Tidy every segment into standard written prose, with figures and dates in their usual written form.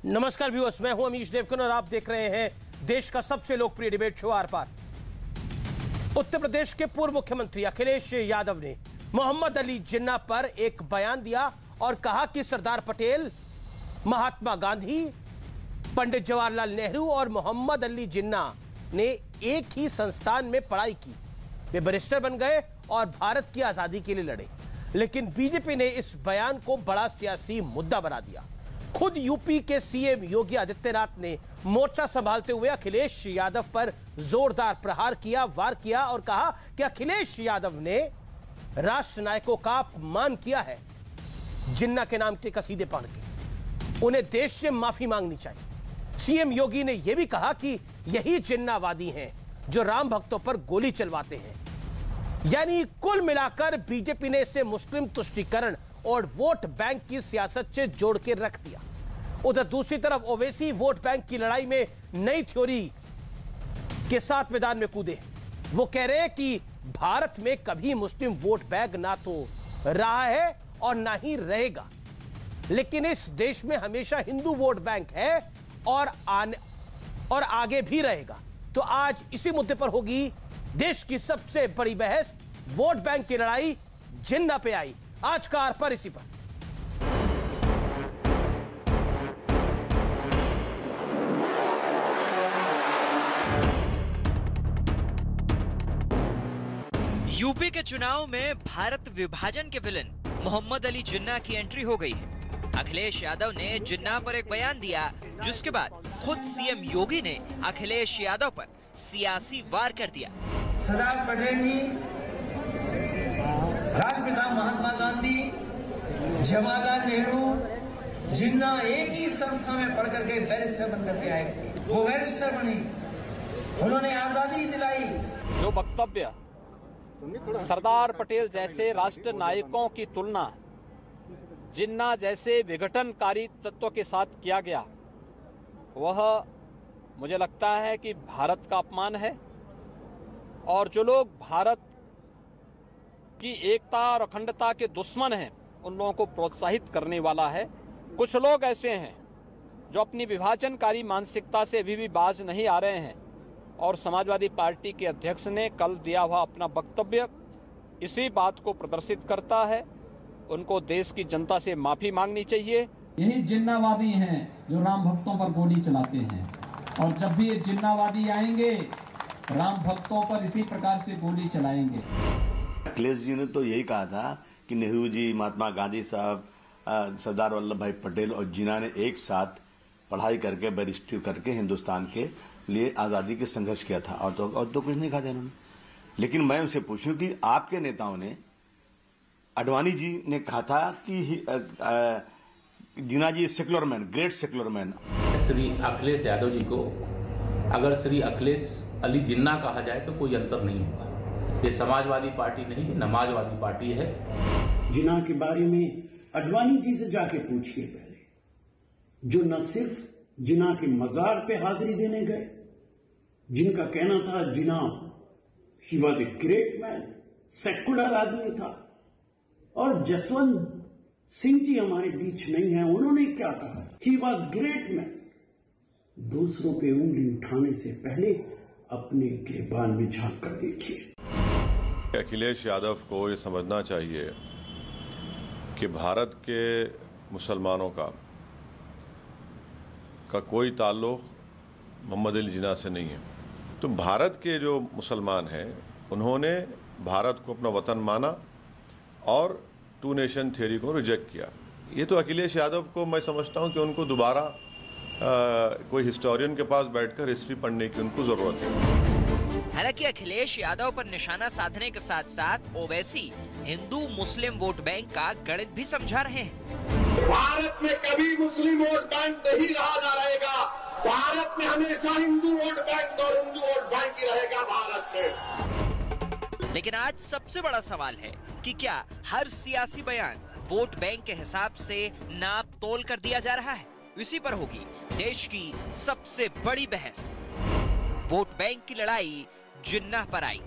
नमस्कार व्यूअर्स, मैं हूं अमीश देवकन और आप देख रहे हैं देश का सबसे लोकप्रिय डिबेट शो आर पार। उत्तर प्रदेश के पूर्व मुख्यमंत्री अखिलेश यादव ने मोहम्मद अली जिन्ना पर एक बयान दिया और कहा कि सरदार पटेल, महात्मा गांधी, पंडित जवाहरलाल नेहरू और मोहम्मद अली जिन्ना ने एक ही संस्थान में पढ़ाई की। वे बैरिस्टर बन गए और भारत की आजादी के लिए लड़े। लेकिन बीजेपी ने इस बयान को बड़ा सियासी मुद्दा बना दिया। खुद यूपी के सीएम योगी आदित्यनाथ ने मोर्चा संभालते हुए अखिलेश यादव पर जोरदार प्रहार किया, वार किया और कहा कि अखिलेश यादव ने राष्ट्र नायकों का अपमान किया है। जिन्ना के नाम के कसीदे पढ़ के उन्हें देश से माफी मांगनी चाहिए। सीएम योगी ने यह भी कहा कि यही जिन्नावादी हैं जो राम भक्तों पर गोली चलवाते हैं। यानी कुल मिलाकर बीजेपी ने इसे मुस्लिम तुष्टीकरण और वोट बैंक की सियासत से जोड़ के रख दिया। उधर दूसरी तरफ ओवैसी वोट बैंक की लड़ाई में नई थ्योरी के साथ मैदान में कूदे। वो कह रहे हैं कि भारत में कभी मुस्लिम वोट बैंक ना तो रहा है और ना ही रहेगा, लेकिन इस देश में हमेशा हिंदू वोट बैंक है और आगे भी रहेगा। तो आज इसी मुद्दे पर होगी देश की सबसे बड़ी बहस। वोट बैंक की लड़ाई जिन्ना पे आई। आज का आर पार इसी पर। यूपी के चुनाव में भारत विभाजन के विलन मोहम्मद अली जिन्ना की एंट्री हो गई है। अखिलेश यादव ने जिन्ना पर एक बयान दिया, जिसके बाद खुद सीएम योगी ने अखिलेश यादव पर सियासी वार कर दिया। सरदार पटेल जी, राष्ट्रपिता महात्मा गांधी, जवाहरलाल नेहरू, जिन्ना एक ही संस्था में पढ़ करके बैरिस्टर बन करके आए थे। वो बैरिस्टर बनी, उन्होंने आजादी दिलाई। जो वक्तव्य सरदार पटेल जैसे राष्ट्र नायकों की तुलना जिन्ना जैसे विघटनकारी तत्व के साथ किया गया, वह मुझे लगता है कि भारत का अपमान है। और जो लोग भारत की एकता और अखंडता के दुश्मन हैं, उन लोगों को प्रोत्साहित करने वाला है। कुछ लोग ऐसे हैं जो अपनी विभाजनकारी मानसिकता से अभी भी बाज नहीं आ रहे हैं और समाजवादी पार्टी के अध्यक्ष ने कल दिया हुआ अपना वक्तव्य इसी बात को प्रदर्शित करता है। उनको देश की जनता से माफी मांगनी चाहिए। यही जिन्नावादी हैं जो राम भक्तों पर गोली चलाते हैं, और जब भी ये जिन्नावादी आएंगे राम भक्तों पर इसी प्रकार से गोली चलाएंगे। अखिलेश जी ने तो यही कहा था कि नेहरू जी, महात्मा गांधी साहब, सरदार वल्लभ भाई पटेल और जिन्ना ने एक साथ पढ़ाई करके बैरिस्टर करके हिंदुस्तान के लिए आजादी के संघर्ष किया था, और तो कुछ नहीं कहा था इन्होंने। लेकिन मैं उनसे पूछूं कि आपके नेताओं ने, अडवाणी जी ने कहा था कि Jinnah ji secular man, great secular man. Shri Akhilesh Yadav ji को अगर श्री अखिलेश अली जिन्ना कहा जाए तो कोई अंतर नहीं होगा। ये समाजवादी पार्टी नहीं, नमाजवादी पार्टी है। जिन्ना के बारे में अडवाणी जी से जाके पूछिए पहले, जो न सिर्फ जिन्ना के मजार पे हाजिरी देने गए, जिनका कहना था Jinnah he was a great man, secular आदमी था। और जसवंत सिंह जी हमारे बीच नहीं है, उन्होंने क्या कहा? He was great man. दूसरों पे उंगली उठाने से पहले अपने गिरबान में झांक कर देखिए। अखिलेश यादव को ये समझना चाहिए कि भारत के मुसलमानों का कोई ताल्लुक मोहम्मद अली जिन्ना से नहीं है। तो भारत के जो मुसलमान हैं, उन्होंने भारत को अपना वतन माना और टू नेशन थ्योरी को रिजेक्ट किया। ये तो अखिलेश यादव को मैं समझता हूं कि उनको दोबारा कोई हिस्टोरियन के पास बैठकर हिस्ट्री पढ़ने की उनको जरूरत है। हालांकि अखिलेश यादव पर निशाना साधने के साथ साथ ओवैसी हिंदू मुस्लिम वोट बैंक का गणित भी समझा रहे हैं। भारत में कभी मुस्लिम वोट बैंक नहीं रहा, ना रहेगा। भारत में हमेशा हिंदू वोट बैंक और हिंदू वोट बैंक ही रहेगा भारत में। लेकिन आज सबसे बड़ा सवाल है कि क्या हर सियासी बयान वोट बैंक के हिसाब से नाप तोल कर दिया जा रहा है? इसी पर होगी देश की सबसे बड़ी बहस। वोट बैंक की लड़ाई जिन्ना पर आई।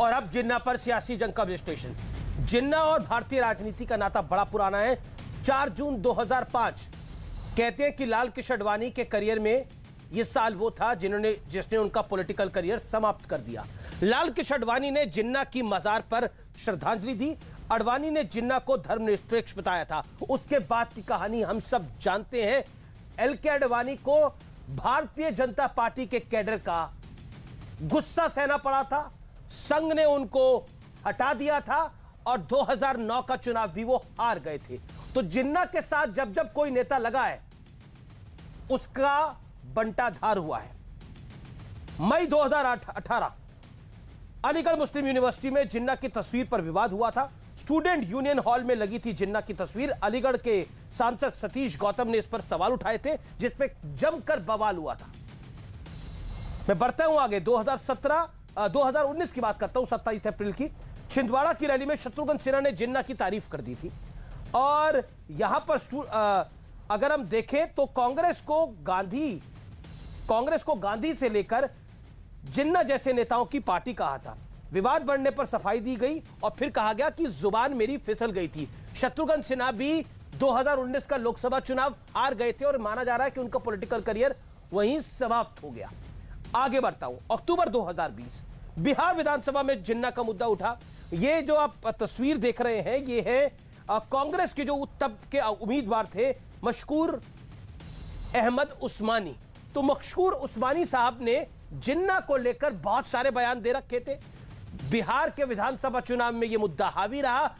और अब जिन्ना पर सियासी जंग का विश्लेषण। जिन्ना और भारतीय राजनीति का नाता बड़ा पुराना है। 4 जून 2005 कहते हैं कि लाल कृष्ण आडवाणी के करियर में यह साल वो था जिसने उनका पॉलिटिकल करियर समाप्त कर दिया। लाल कृष्ण आडवाणी ने जिन्ना की मजार पर श्रद्धांजलि दी। आडवाणी ने जिन्ना को धर्मनिरपेक्ष बताया था। उसके बाद की कहानी हम सब जानते हैं। एल.के. आडवाणी को भारतीय जनता पार्टी के कैडर का गुस्सा सहना पड़ा था। संघ ने उनको हटा दिया था और 2009 का चुनाव भी वो हार गए थे। तो जिन्ना के साथ जब जब कोई नेता लगा है उसका बंटाधार हुआ है। मई 2018 अलीगढ़ मुस्लिम यूनिवर्सिटी में जिन्ना की तस्वीर पर विवाद हुआ था। स्टूडेंट यूनियन हॉल में लगी थी जिन्ना की तस्वीर। अलीगढ़ के सांसद सतीश गौतम ने इस पर सवाल उठाए थे, जिसमें जमकर बवाल हुआ था। मैं बढ़ता हूं आगे। 2019 की बात करता हूं, 27 अप्रैल की छिंदवाड़ा की रैली में शत्रुघ्न सिन्हा ने जिन्ना की तारीफ कर दी थी। और यहां पर अगर हम देखें तो कांग्रेस को गांधी से लेकर जिन्ना जैसे नेताओं की पार्टी कहा था। विवाद बढ़ने पर सफाई दी गई और फिर कहा गया कि जुबान मेरी फिसल गई थी। शत्रुघ्न सिन्हा भी 2019 का लोकसभा चुनाव हार गए थे और माना जा रहा है कि उनका पॉलिटिकल करियर वहीं समाप्त हो गया। आगे बढ़ता हूं। अक्टूबर 2020 बिहार विधानसभा में जिन्ना का मुद्दा उठा। ये जो आप तस्वीर देख रहे हैं ये है कांग्रेस के जो तब के उम्मीदवार थे मशकूर अहमद उस्मानी। तो मशकूर उस्मानी साहब ने जिन्ना को लेकर बहुत सारे बयान दे रखे थे। बिहार के विधानसभा चुनाव में यह मुद्दा हावी रहा।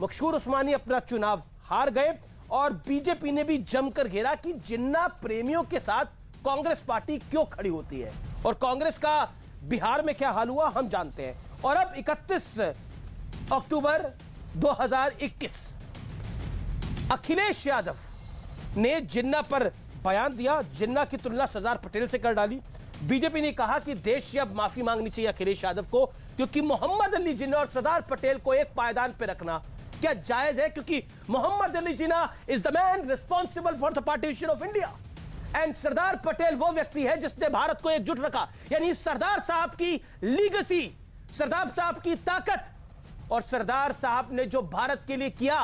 मशकूर उस्मानी अपना चुनाव हार गए और बीजेपी ने भी जमकर घेरा कि जिन्ना प्रेमियों के साथ कांग्रेस पार्टी क्यों खड़ी होती है और कांग्रेस का बिहार में क्या हाल हुआ हम जानते हैं। और अब 31 अक्टूबर 2021 अखिलेश यादव ने जिन्ना पर बयान दिया। जिन्ना की तुलना सरदार पटेल से कर डाली। बीजेपी ने कहा कि देश से अब माफी मांगनी चाहिए अखिलेश यादव को, क्योंकि मोहम्मद अली जिन्ना और सरदार पटेल को एक पायदान पर रखना क्या जायज है? क्योंकि Mohammad Ali Jinnah is the man responsible for the partition of India and Sardar Patel वो व्यक्ति है जिसने भारत को एकजुट रखा। यानी सरदार साहब की लीगेसी, सरदार साहब की ताकत और सरदार साहब ने जो भारत के लिए किया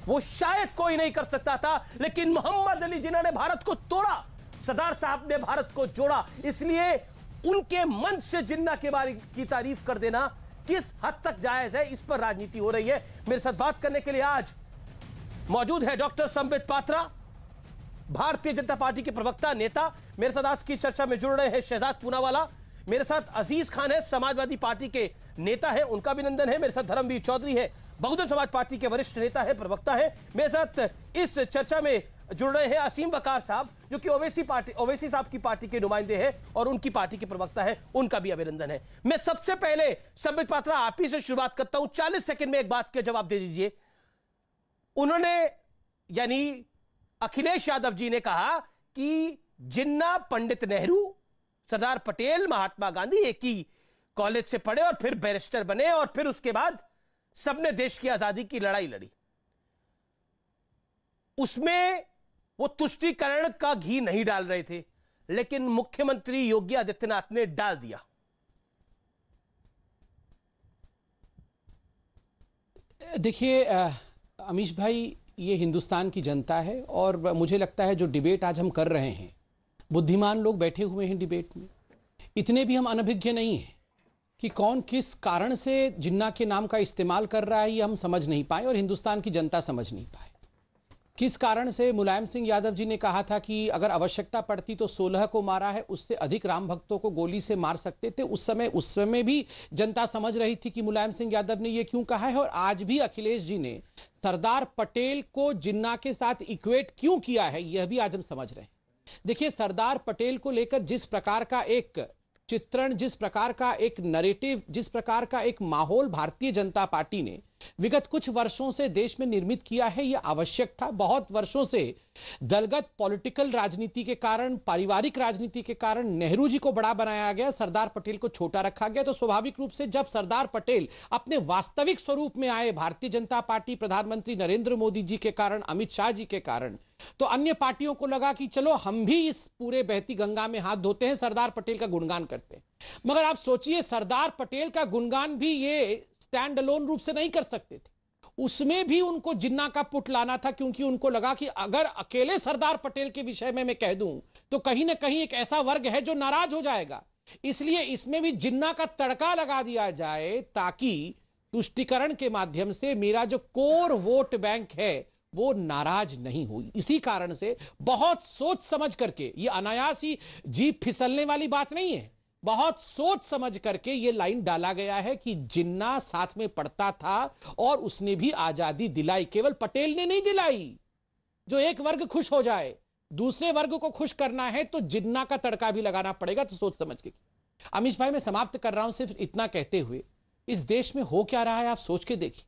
वो शायद कोई नहीं कर सकता था, लेकिन मोहम्मद अली जिन्ना ने भारत को तोड़ा, सरदार साहब ने भारत को जोड़ा। इसलिए उनके मन से जिन्ना के बारे की तारीफ कर देना किस हद तक जायज है, इस पर राजनीति हो रही है। मेरे साथ बात करने के लिए आज मौजूद है डॉक्टर संबित पात्रा, भारतीय जनता पार्टी के प्रवक्ता नेता। मेरे साथ आज की चर्चा में जुड़ रहे हैं शहजाद पूनावाला। मेरे साथ अजीज खान है, समाजवादी पार्टी के नेता है, उनका अभिनंदन है। मेरे साथ धर्मवीर चौधरी है, बहुजन समाज पार्टी के वरिष्ठ नेता है, प्रवक्ता है। मेरे साथ इस चर्चा में जुड़ रहे हैं असीम वकार साहब, जो कि ओवैसी साहब की पार्टी के नुमाइंदे हैं और उनकी पार्टी के प्रवक्ता है, उनका भी अभिनंदन है। मैं सबसे पहले संबित पात्रा आप ही से शुरुआत करता हूं। 40 सेकंड में एक बात के जवाब दे दीजिए। उन्होंने यानी अखिलेश यादव जी ने कहा कि जिन्ना पंडित नेहरू, सरदार पटेल, महात्मा गांधी एक ही कॉलेज से पढ़े और फिर बैरिस्टर बने और फिर उसके बाद सबने देश की आजादी की लड़ाई लड़ी। उसमें वो तुष्टीकरण का घी नहीं डाल रहे थे, लेकिन मुख्यमंत्री योगी आदित्यनाथ ने डाल दिया। देखिए अमीश भाई, ये हिंदुस्तान की जनता है और मुझे लगता है जो डिबेट आज हम कर रहे हैं, बुद्धिमान लोग बैठे हुए हैं डिबेट में। इतने भी हम अनभिज्ञ नहीं हैं कि कौन किस कारण से जिन्ना के नाम का इस्तेमाल कर रहा है, ये हम समझ नहीं पाए और हिंदुस्तान की जनता समझ नहीं पाए। किस कारण से मुलायम सिंह यादव जी ने कहा था कि अगर आवश्यकता पड़ती तो 16 को मारा है, उससे अधिक राम भक्तों को गोली से मार सकते थे। उस समय भी जनता समझ रही थी कि मुलायम सिंह यादव ने यह क्यों कहा है। और आज भी अखिलेश जी ने सरदार पटेल को जिन्ना के साथ इक्वेट क्यों किया है, यह भी आज हम समझ रहे हैं। देखिए, सरदार पटेल को लेकर जिस प्रकार का एक चित्रण, जिस प्रकार का एक नैरेटिव, जिस प्रकार का एक माहौल भारतीय जनता पार्टी ने विगत कुछ वर्षों से देश में निर्मित किया है, यह आवश्यक था। बहुत वर्षों से दलगत पॉलिटिकल राजनीति के कारण, पारिवारिक राजनीति के कारण नेहरू जी को बड़ा बनाया गया, सरदार पटेल को छोटा रखा गया। तो स्वाभाविक रूप से जब सरदार पटेल अपने वास्तविक स्वरूप में आए, भारतीय जनता पार्टी, प्रधानमंत्री नरेंद्र मोदी जी के कारण, अमित शाह जी के कारण, तो अन्य पार्टियों को लगा कि चलो हम भी इस पूरे बहती गंगा में हाथ धोते हैं, सरदार पटेल का गुणगान करते हैं। मगर आप सोचिए, सरदार पटेल का गुणगान भी ये स्टैंड अलोन रूप से नहीं कर सकते थे। उसमें भी उनको जिन्ना का पुट लाना था, क्योंकि उनको लगा कि अगर अकेले सरदार पटेल के विषय में मैं कह दूं तो कहीं ना कहीं एक ऐसा वर्ग है जो नाराज हो जाएगा। इसलिए इसमें भी जिन्ना का तड़का लगा दिया जाए ताकि तुष्टीकरण के माध्यम से मेरा जो कोर वोट बैंक है वो नाराज नहीं हुई। इसी कारण से बहुत सोच समझ करके, ये अनायास ही जीप फिसलने वाली बात नहीं है, बहुत सोच समझ करके ये लाइन डाला गया है कि जिन्ना साथ में पढ़ता था और उसने भी आजादी दिलाई। केवल पटेल ने नहीं दिलाई। जो एक वर्ग खुश हो जाए, दूसरे वर्ग को खुश करना है तो जिन्ना का तड़का भी लगाना पड़ेगा, तो सोच समझ के। अमीश भाई, मैं समाप्त कर रहा हूं सिर्फ इतना कहते हुए, इस देश में हो क्या रहा है आप सोच के देखिए।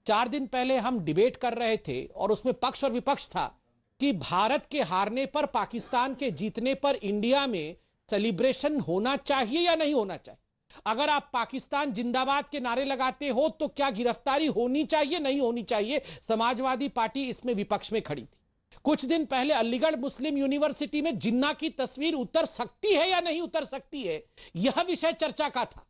4 दिन पहले हम डिबेट कर रहे थे और उसमें पक्ष और विपक्ष था कि भारत के हारने पर, पाकिस्तान के जीतने पर इंडिया में सेलिब्रेशन होना चाहिए या नहीं होना चाहिए। अगर आप पाकिस्तान जिंदाबाद के नारे लगाते हो तो क्या गिरफ्तारी होनी चाहिए, नहीं होनी चाहिए। समाजवादी पार्टी इसमें विपक्ष में खड़ी थी। कुछ दिन पहले अलीगढ़ मुस्लिम यूनिवर्सिटी में जिन्ना की तस्वीर उतर सकती है या नहीं उतर सकती है, यह विषय चर्चा का था।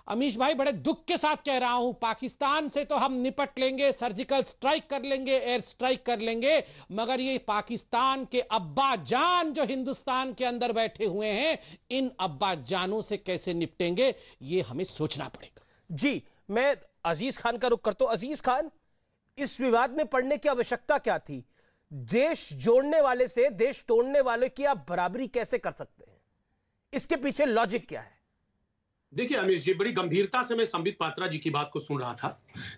अमीश भाई, बड़े दुख के साथ कह रहा हूं, पाकिस्तान से तो हम निपट लेंगे, सर्जिकल स्ट्राइक कर लेंगे, एयर स्ट्राइक कर लेंगे, मगर ये पाकिस्तान के अब्बा जान जो हिंदुस्तान के अंदर बैठे हुए हैं, इन अब्बा जानों से कैसे निपटेंगे, ये हमें सोचना पड़ेगा। जी, मैं अजीज खान का रुख करता हूं। अजीज खान, इस विवाद में पड़ने की आवश्यकता क्या थी? देश जोड़ने वाले से देश तोड़ने वाले की आप बराबरी कैसे कर सकते हैं? इसके पीछे लॉजिक क्या है? देखिए अमीश जी, बड़ी गंभीरता से मैं संबित पात्रा जी की बात को सुन रहा था।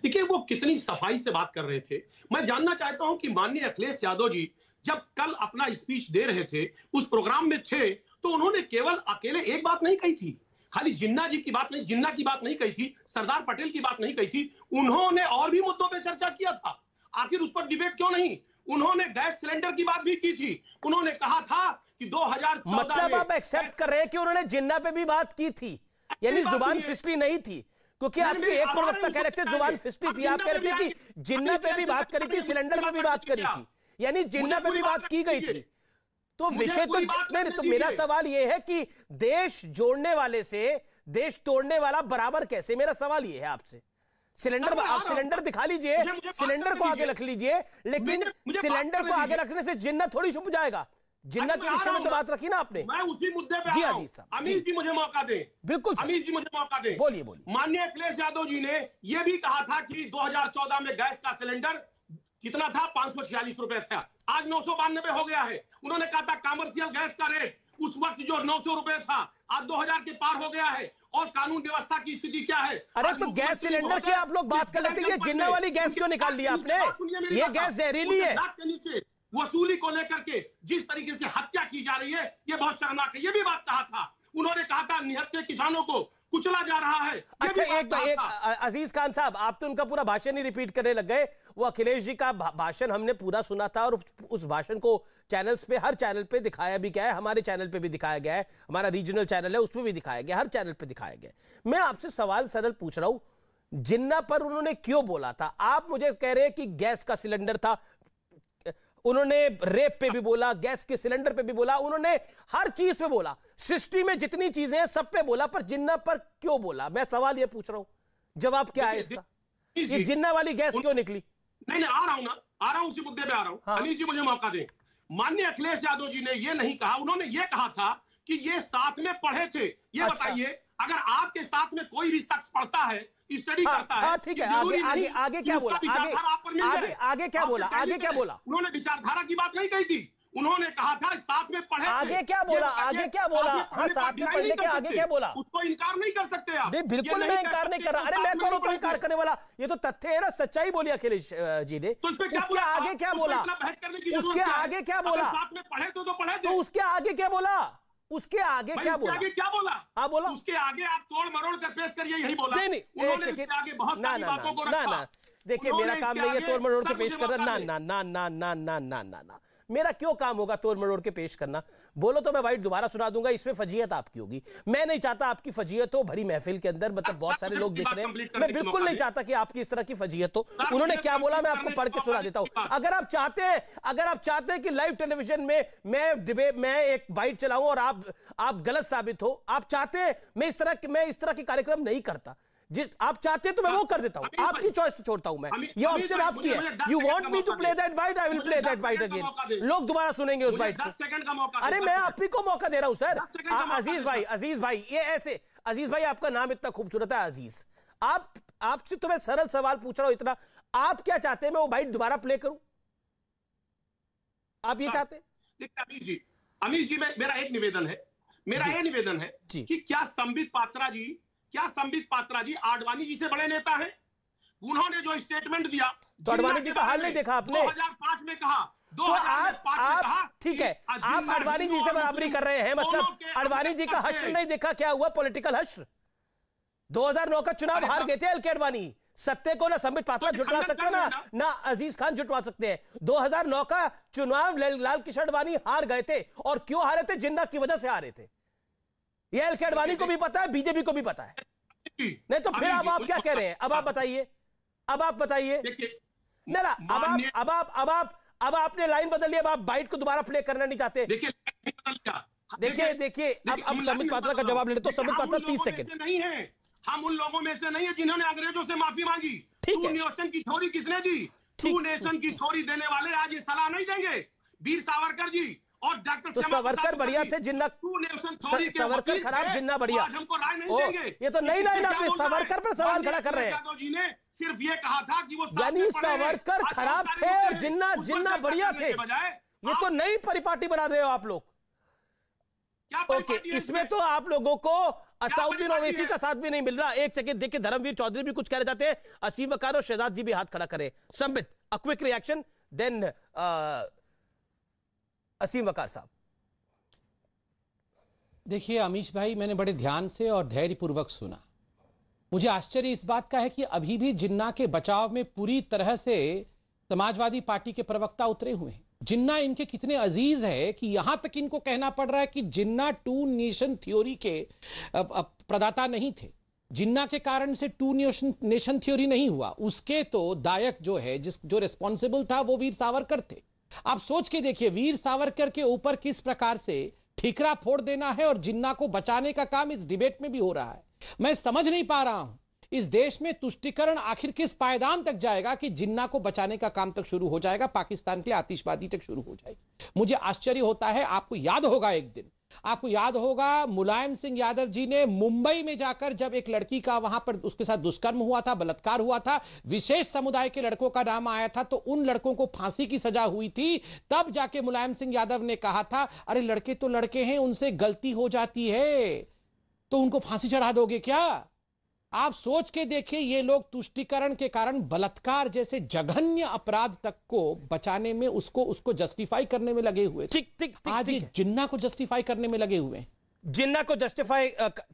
देखिए वो कितनी सफाई से बात कर रहे थे। मैं जानना चाहता हूं कि माननीय अखिलेश यादव जी जब कल अपना स्पीच दे रहे थे, उस प्रोग्राम में थे, तो उन्होंने केवल अकेले एक बात नहीं कही थी, खाली जिन्ना की बात नहीं कही थी, सरदार पटेल की बात नहीं कही थी, उन्होंने और भी मुद्दों पर चर्चा किया था। आखिर उस पर डिबेट क्यों नहीं? उन्होंने गैस सिलेंडर की बात भी की थी। उन्होंने कहा था कि 2014 मतलब आप एक्सेप्ट कर रहे हैं कि उन्होंने जिन्ना पे भी बात की थी, यानी जुबान फिसली नहीं थी? क्योंकि आपके एक प्रवक्ता कह रहे थे जुबान फिसली थी, आप कह रहे थे कि जिन्ना पे भी बात करी थी, सिलेंडर पे भी बात करी थी, यानी जिन्ना पे भी बात की गई थी। तो विषय तो नहीं, तो मेरा सवाल यह है कि देश जोड़ने वाले से देश तोड़ने वाला बराबर कैसे? मेरा सवाल यह है आपसे। सिलेंडर, आप सिलेंडर दिखा लीजिए, सिलेंडर को आगे रख लीजिए, लेकिन सिलेंडर को आगे रखने से जिन्ना थोड़ी छुप जाएगा। जिन्ना के विषय में तो बात रखी ना आपने। मैं उसी मुद्दे पे आ रहा हूं। अमीश जी मुझे मौका दें। बिल्कुल अमीश जी मुझे मौका दें। बोलिए बोलिए। माननीय अखिलेश यादव जी ने यह भी कहा था कि 2014 में गैस का सिलेंडर कितना था? 546 रुपए था, आज 992 हो गया है। उन्होंने कहा था कमर्शियल गैस का रेट उस वक्त जो 900 रुपए था, आज 2000 के पार हो गया है। और कानून व्यवस्था की स्थिति क्या है? अरे तो गैस सिलेंडर की आप लोग बात कर लेते हैं, जिन्ना वाली गैस क्यों निकाल लिया आपने? ये गैस जहरीली है। नीचे वसूली को लेकर के जिस तरीके से हत्या की जा रही है, ये बहुत शर्मनाक है। ये भी बात कहा था। उन्होंने कहा था निहत्थे किसानों को कुचला जा रहा है। अच्छा, एक अजीज खान साहब, आप तो उनका पूरा भाषण ही रिपीट करने लग गए। वो अखिलेश जी का भाषण हमने पूरा सुना था और उस भाषण को चैनल्स पे, हर चैनल पे दिखाया भी गया है, हमारे चैनल पे भी दिखाया गया है, हमारा रीजनल चैनल है उसमें भी दिखाया गया, हर चैनल पे दिखाया गया। मैं आपसे सवाल सरल पूछ रहा हूं, जिन्ना पर उन्होंने क्यों बोला था? आप मुझे कह रहे हैं कि गैस का सिलेंडर था, उन्होंने रेप पे भी बोला, गैस के सिलेंडर पे भी बोला, उन्होंने हर चीज पे बोला, सृष्टि में जितनी चीजें हैं सब पे बोला, पर जिन्ना पर क्यों बोला? मैं सवाल ये पूछ रहा हूं, जवाब क्या है इसका? ये जिन्ना वाली गैस क्यों निकली? नहीं, आ रहा हूं ना, आ रहा हूं, उसी मुद्दे पे आ रहा हूं। हाँ। अनीश जी मुझे मौका दें। माननीय अखिलेश यादव जी ने ये नहीं कहा, उन्होंने ये कहा था कि ये साथ में पढ़े थे। ये बताइए, अगर आपके साथ में कोई भी शख्स पढ़ता है, स्टडी करता है, ठीक है, आगे क्या बोला? आगे क्या बोला? आगे क्या बोला? उन्होंने विचारधारा की बात नहीं कही थी, उन्होंने कहा था साथ में पढ़े। आगे क्या बोला? आगे क्या बोला? हाँ, साथ में पढ़ने के आगे क्या बोला? उसको इनकार नहीं कर सकते आप। नहीं, बिल्कुल मैं इनकार नहीं कर रहा। अरे मैं कौन तो इनकार करने वाला? ये तो तथ्य है ना, सच्चाई बोली अखिलेश जी ने। उसके आगे क्या बोला? उसके आगे क्या बोला? साथ में पढ़े तो पढ़े, तो उसके आगे क्या बोला? उसके आगे क्या बोला? आगे क्या बोला? हाँ बोला। उसके आगे आप तोड़ मरोड़ कर पेश करिए, यही बोला। नहीं, उन्होंने उसके आगे बहुत सारी बातों को रखा। देखिए, मेरा काम नहीं है तोड़ मरोड़ के पेश करना। ना ना ना ना ना ना ना ना ना, मेरा क्यों काम होगा तोड़ मरोड़ के पेश करना? बोलो तो मैं वाइट दोबारा सुना दूंगा, इसमें फजीयत आपकी होगी। मैं नहीं चाहता आपकी फजीयत हो भरी महफिल के अंदर, मतलब बहुत सारे लोग देख रहे हैं, मैं बिल्कुल नहीं चाहता कि आपकी इस तरह की फजीयत हो। उन्होंने क्या बोला मैं आपको पढ़ के सुना देता हूं। अगर आप चाहते हैं कि लाइव टेलीविजन में मैं एक बाइट चलाऊं और आप गलत साबित हो, आप चाहते हैं, मैं इस तरह के कार्यक्रम नहीं करता, जिस आप चाहते हैं तो मैं वो कर देता हूं, आपकी चॉइस पे छोड़ता हूं मैं, ये ऑप्शन आपकी है। You want me to play that bite, I will play that bite again. लोग दोबारा सुनेंगे उस बाइट को। 10 सेकंड का मौका। अरे मैं आप ही को मौका दे रहा हूं सर। अजीज भाई ये ऐसे, अजीज भाई आपका नाम इतना खूबसूरत है अजीज, आपसे तो मैं सरल सवाल पूछ रहा हूं इतना, आप क्या चाहते हैं मैं वो बाइट दोबारा प्ले करूं? आप ये चाहते हैं? देखिए अमीश जी मेरा एक निवेदन है, मेरा ये निवेदन है कि क्या संबित पात्रा जी आडवाणी जी से बड़े नेता हैं? उन्होंने जो स्टेटमेंट दिया, तो आडवाणी जी का हाल नहीं देखा आपने? 2005 में कहा, तो आप ठीक है, आप आडवाणी जी से बराबरी कर रहे हैं, मतलब आडवाणी जी का हश्र नहीं देखा? क्या हुआ पॉलिटिकल हश्र? 2009 का चुनाव हार गए थे एल के आडवाणी, सत्य को ना संबित पात्रा जुटवा सकते ना अजीज खान जुटवा सकते हैं। 2009 का चुनाव लाल कृष्ण आडवाणी हार गए थे, और क्यों हारे थे? जिन्ना की वजह से हारे थे। ये एल के आडवाणी को भी पता है, बीजेपी को भी पता है। नहीं तो फिर अब आप क्या कह रहे हैं? अब आप बताइए, अब आपने लाइन बदल ली, अब आप बाइट को दोबारा प्ले करना नहीं चाहते। देखिए अब संबित पात्रा का जवाब ले तो संबित पात्रा 30 सेकंड नहीं है, हम उन लोगों में से नहीं है जिन्होंने अंग्रेजों से माफी मांगी। टू नेशन की थ्योरी किसने दी? टू नेशन की थ्योरी देने वाले आज ये सलाह नहीं देंगे, वीर सावरकर जी और डॉक्टर तो सावरकर बढ़िया थे, जिन्ना सावरकर खराब, जिन्ना बढ़िया। हमको राय नहीं देंगे। ये तो नई लाइन आप सावरकर पर सवाल खड़ा कर रहे हैं। यादव जी ने सिर्फ ये कहा था कि वो यानी सावरकर खराब थे और जिन्ना बढ़िया थे, ये तो नई परिपाटी बना रहे हो आप लोग। ओके, इसमें तो आप लोगों को असाउद्दीन ओवैसी का साथ भी नहीं मिल रहा। एक सेकंड देखिए, धर्मवीर चौधरी भी कुछ कहना चाहते हैं, असीम वकार और शहजाद जी भी हाथ खड़ा करें। Sambit a quick reaction, then Asim Waqar साहब। देखिए अमीश भाई, मैंने बड़े ध्यान से और धैर्यपूर्वक सुना। मुझे आश्चर्य इस बात का है कि अभी भी जिन्ना के बचाव में पूरी तरह से समाजवादी पार्टी के प्रवक्ता उतरे हुए हैं। जिन्ना इनके कितने अजीज है कि यहां तक इनको कहना पड़ रहा है कि जिन्ना टू नेशन थ्योरी के प्रदाता नहीं थे। जिन्ना के कारण से टू नेशन थ्योरी नहीं हुआ, उसके तो दायक जो है, जो रिस्पॉन्सिबल था, वो वीर सावरकर थे। आप सोच के देखिए, वीर सावरकर के ऊपर किस प्रकार से ठीकरा फोड़ देना है, और जिन्ना को बचाने का काम इस डिबेट में भी हो रहा है। मैं समझ नहीं पा रहा हूं इस देश में तुष्टीकरण आखिर किस पायदान तक जाएगा कि जिन्ना को बचाने का काम तक शुरू हो जाएगा, पाकिस्तान के आतिशबाजी तक शुरू हो जाएगी। मुझे आश्चर्य होता है। आपको याद होगा, एक दिन आपको याद होगा, मुलायम सिंह यादव जी ने मुंबई में जाकर जब एक लड़की का वहां पर उसके साथ दुष्कर्म हुआ था, बलात्कार हुआ था, विशेष समुदाय के लड़कों का नाम आया था, तो उन लड़कों को फांसी की सजा हुई थी। तब जाके मुलायम सिंह यादव ने कहा था, अरे लड़के तो लड़के हैं, उनसे गलती हो जाती है तो उनको फांसी चढ़ा दोगे क्या? आप सोच के देखिए, ये लोग तुष्टीकरण के कारण बलात्कार जैसे जघन्य अपराध तक को बचाने में, उसको जस्टिफाई करने में लगे हुए। आज ये जिन्ना को जस्टिफाई करने में लगे हुए हैं। जिन्ना को जस्टिफाई,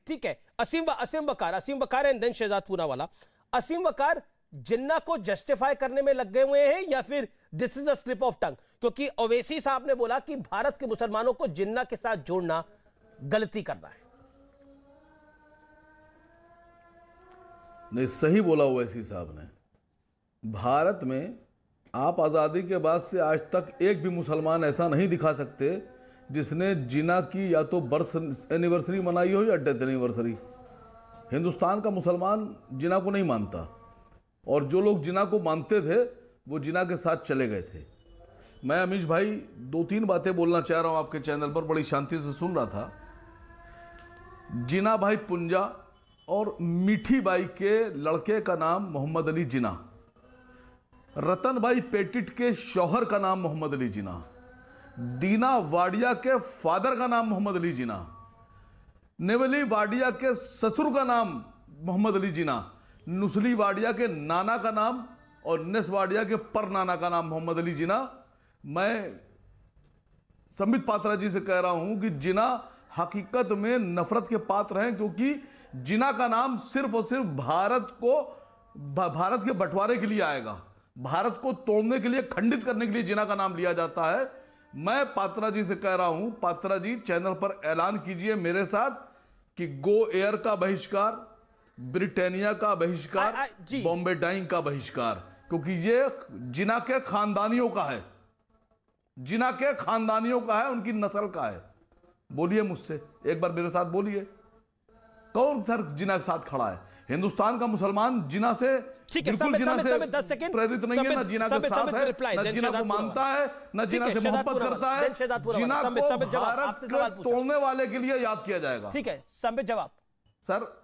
ठीक है। असीम वकार एंड देन शहजाद पूनावाला। असीम वकार, जिन्ना को जस्टिफाई करने में लगे हुए हैं या फिर this is a slip of tongue? क्योंकि ओवैसी साहब ने बोला कि भारत के मुसलमानों को जिन्ना के साथ जोड़ना गलती करना है। नहीं, सही बोला ओवैसी साहब ने। भारत में आप आज़ादी के बाद से आज तक एक भी मुसलमान ऐसा नहीं दिखा सकते जिसने जिना की या तो बर्थ एनिवर्सरी मनाई हो या डेथ एनिवर्सरी। हिंदुस्तान का मुसलमान जिना को नहीं मानता, और जो लोग जिना को मानते थे वो जिना के साथ चले गए थे। मैं अमीश भाई 2-3 बातें बोलना चाह रहा हूँ आपके चैनल पर, बड़ी शांति से सुन रहा था। जिना भाई पुंजा और मीठी बाई के लड़के का नाम मोहम्मद अली जिना, रतन भाई पेटिट के शौहर का नाम मोहम्मद अली जिना, दीना वाडिया के फादर का नाम मोहम्मद अली जिना, नेवली वाडिया के ससुर का नाम मोहम्मद अली जिना, नुसली वाडिया के नाना का नाम और नेस वाडिया के पर नाना का नाम मोहम्मद अली जिना। मैं संबित पात्रा जी से कह रहा हूं कि जिना हकीकत में नफरत के पात्र हैं, क्योंकि जिना का नाम सिर्फ और सिर्फ भारत के बंटवारे के लिए आएगा, भारत को तोड़ने के लिए, खंडित करने के लिए जिना का नाम लिया जाता है। मैं पात्रा जी से कह रहा हूं, पात्रा जी चैनल पर ऐलान कीजिए मेरे साथ कि गो एयर का बहिष्कार, ब्रिटानिया का बहिष्कार, बॉम्बे डाइंग का बहिष्कार, क्योंकि ये जिना के खानदानियों का है, जिना के खानदानियों का है, उनकी नस्ल का है। बोलिए मुझसे, एक बार मेरे साथ बोलिए, कौन सर जिना के साथ खड़ा है? हिंदुस्तान का मुसलमान जिना से बिल्कुल जिना से प्रेरित नहीं है, ना जिना के साथ है, ना जिना को मानता है, ना जिना से मोहब्बत करता है। जिना को भारत को तोड़ने वाले के लिए याद किया जाएगा। ठीक है, संबित जवाब। सर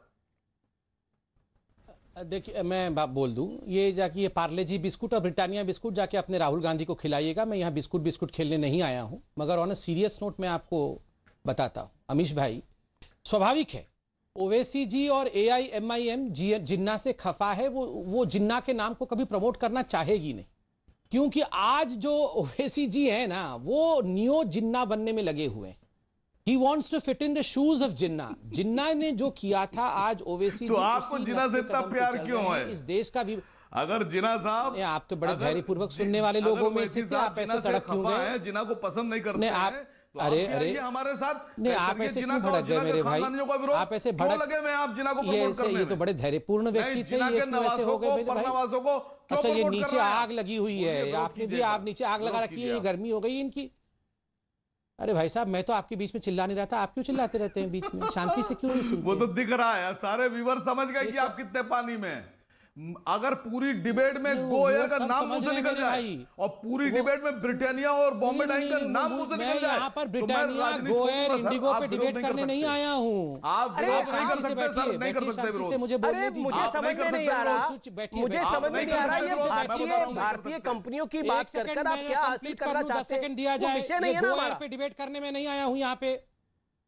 देखिए, मैं बात बोल दूं, ये जाके ये पार्ले जी बिस्कुट और ब्रिटानिया बिस्कुट जाके अपने राहुल गांधी को खिलाइएगा। मैं यहाँ बिस्कुट खेलने नहीं आया हूं, मगर ऑन अ सीरियस नोट मैं आपको बताता हूं। अमीश भाई, स्वाभाविक है ओवैसी जी और AIMIM जिन्ना से खफा है। वो जिन्ना के नाम को कभी प्रमोट करना चाहेगी नहीं, क्योंकि आज जो ओवैसी जी है ना, वो नियो जिन्ना बनने में लगे हुए हैं। He wants to fit in the shoes of जिन्ना। जिन्ना ने जो किया था, आज ओवैसी तो आपको जिन्ना से इतना प्यार क्यों है? इस देश का भी अगर जिना साहब, आप तो बड़े धैर्यपूर्वक सुनने वाले लोगों में से थे, आप ऐसे तड़प क्यों गए? जिना को पसंद नहीं करते आप, तो अरे हमारे साथ नहीं, आप ऐसे क्यों भड़क गए मेरे भाई? आप ऐसे भड़क लगे में आप जिना को प्रमोट करने में? ये तो बड़े धैर्यपूर्ण व्यक्ति थे, ये ऐसे हो गए मेरे भाई। अच्छा, ये नीचे आग लगी हुई है, आपने भी आप नीचे आग लगा रखी है, ये गर्मी हो गई इनकी। अरे भाई साहब, मैं तो आपके बीच में चिल्ला नहीं रहा था, आप क्यों चिल्लाते रहते हैं बीच में? शांति से क्यों नहीं सुनते? वो तो दिख रहा है, सारे व्यूअर समझ गए कि आप कितने पानी में। अगर पूरी डिबेट में गो एयर का नाम मुंह से निकल जाए और पूरी डिबेट में ब्रिटानिया और बॉम्बे डाइंग का नाम मुंह से निकल जाए, यहाँ पर ब्रिटानिया, गो एयर, इंडिगो पे डिबेट करने नहीं आया हूँ। आप विरोध नहीं कर सकते सर, नहीं कर सकते विरोध। अरे मुझे समझ में नहीं आ रहा, मुझे समझ में नहीं आ रहा, ये भारतीय कंपनियों की बात कर आप क्या हासिल करना चाहते हैं? विषय नहीं है ना हमारा, पे डिबेट करने में नहीं आया हूँ। यहाँ पे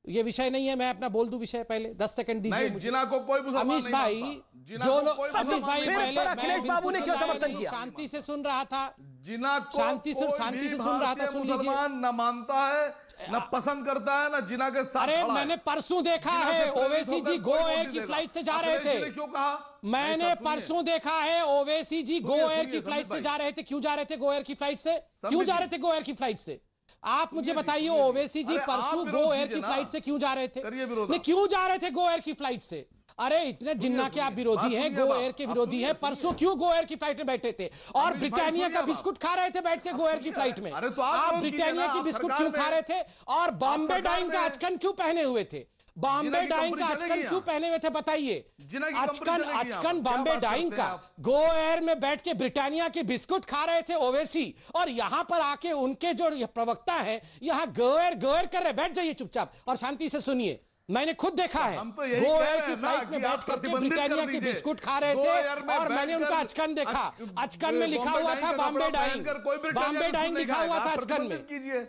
ये विषय नहीं है, मैं अपना बोल दूं विषय पहले 10 सेकंड दीजिए। जिना को कोई अमीश भाई, जो अमीश भाई पहले अखिलेश बाबू ने क्यों समर्थन किया? शांति से सुन रहा था, जिना को शांति से सुन रहा था। मुसलमान न मानता है, न पसंद करता है, न जिना के साथ। अरे मैंने परसों देखा है ओवैसी जी गो एयर की फ्लाइट से जा रहे थे। क्यों कहा? मैंने परसों देखा है ओवैसी जी गो एयर की फ्लाइट से जा रहे थे। क्यों जा रहे थे गो एयर की फ्लाइट से? क्यों जा रहे थे गो एयर की फ्लाइट से? आप मुझे बताइए, ओवैसी जी परसों गो एयर की फ्लाइट से क्यों जा रहे थे? नहीं, क्यों जा रहे थे गो एयर की फ्लाइट से? अरे इतने जिन्ना के आप विरोधी हैं, गो एयर के विरोधी हैं, परसों क्यों गो एयर की फ्लाइट में बैठे थे और ब्रिटानिया का बिस्कुट खा रहे थे बैठ के गो एयर की फ्लाइट में? आप ब्रिटानिया की बिस्कुट क्यों खा रहे थे और बॉम्बे डाइंग का अचकन क्यों पहने हुए थे? बॉम्बे डाइंग का अचकन क्यों पहने हुए थे बताइए? अचकन बॉम्बे डाइंग का गो एयर में बैठ के ब्रिटानिया के बिस्कुट खा रहे थे ओवैसी, और यहां पर आके उनके जो प्रवक्ता है यहाँ गो एयर कर रहे। बैठ जाइए चुपचाप और शांति से सुनिए। मैंने खुद देखा है, गो एयर की फ्लाइट में बैठ करके ब्रिटानिया के बिस्कुट खा रहे थे और मैंने उनका अचकन देखा। अचकन में लिखा हुआ था बॉम्बे डाइंग, बॉम्बे डाइंग लिखा हुआ था अचकन में,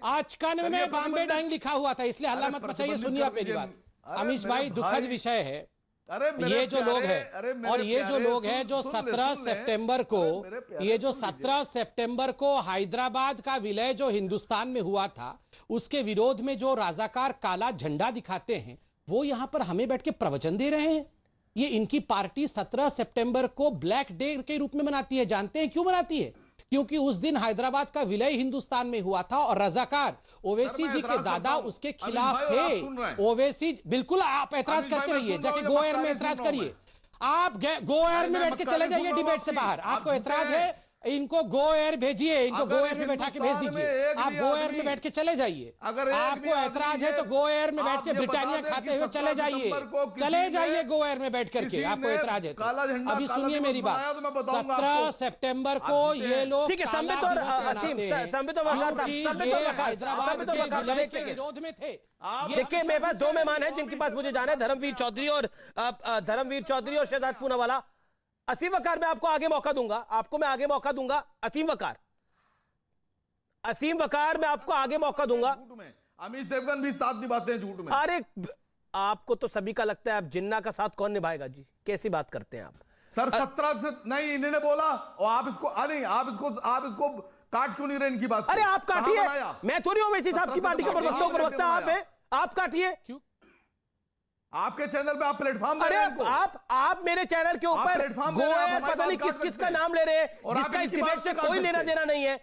अचकन में बॉम्बे डाइंग लिखा हुआ था। इसलिए हल्ला मत मचाइए, सुनिए आप मेरी बात। अमीश भाई, दुखद विषय है ये जो लोग हैं, और ये जो लोग हैं जो 17 सितंबर को, ये जो 17 सितंबर को हैदराबाद का विलय जो हिंदुस्तान में हुआ था, उसके विरोध में जो राजाकार काला झंडा दिखाते हैं, वो यहां पर हमें बैठ के प्रवचन दे रहे हैं। ये इनकी पार्टी 17 सितंबर को ब्लैक डे के रूप में मनाती है। जानते हैं क्यों मनाती है? क्योंकि उस दिन हैदराबाद का विलय हिंदुस्तान में हुआ था और रजाकार ओवैसी जी के दादा उसके खिलाफ थे। ओवैसी, बिल्कुल आप ऐतराज करते रहिए, जाके गो एयर में ऐतराज करिए। आप गो एयर में बैठ के चले जाइए डिबेट से बाहर। आपको ऐतराज है, इनको गो एयर भेजिए, इनको गो एयर में बैठा के भेज दीजिए। आप गो एयर में बैठ के चले जाइए। आपको ऐतराज है तो गो एयर में बैठ के ब्रिटानिया खाते हुए चले जाइए, चले जाइए गो एयर में बैठ करके। आपको ऐतराज है तो अभी सुनिए मेरी बात। 17 सितंबर को ये लोग विरोध में थे। देखिए, मेरे पास दो मेहमान हैं जिनके पास मुझे जाना है, धर्मवीर चौधरी और शहजाद पूनावाला। असीम वकार मैं आपको आगे मौका दूंगा, असीम वकार मैं आपको आगे मौका दूंगा। अमीश देवगन भी साथ निभाते हैं झूठ में। अरे आपको तो सभी का लगता है आप जिन्ना का साथ कौन निभाएगा जी? कैसी बात करते हैं आप सर? 17 से नहीं, इन्होंने बोला और आप इसको आप इसको काट क्यों नहीं रहे इनकी बात? अरे आप काटिए, मैं थोड़ी ओवैसी साहब की पार्टी के प्रवक्ता आप है, आप काटिए। आपके चैनल पे आप प्लेटफॉर्म दे रहे हैं। आप मेरे चैनल के ऊपर गो एयर पता नहीं किस किस का नाम ले रहे हैं, जिसका इस डिबेट से कोई लेना देना नहीं है।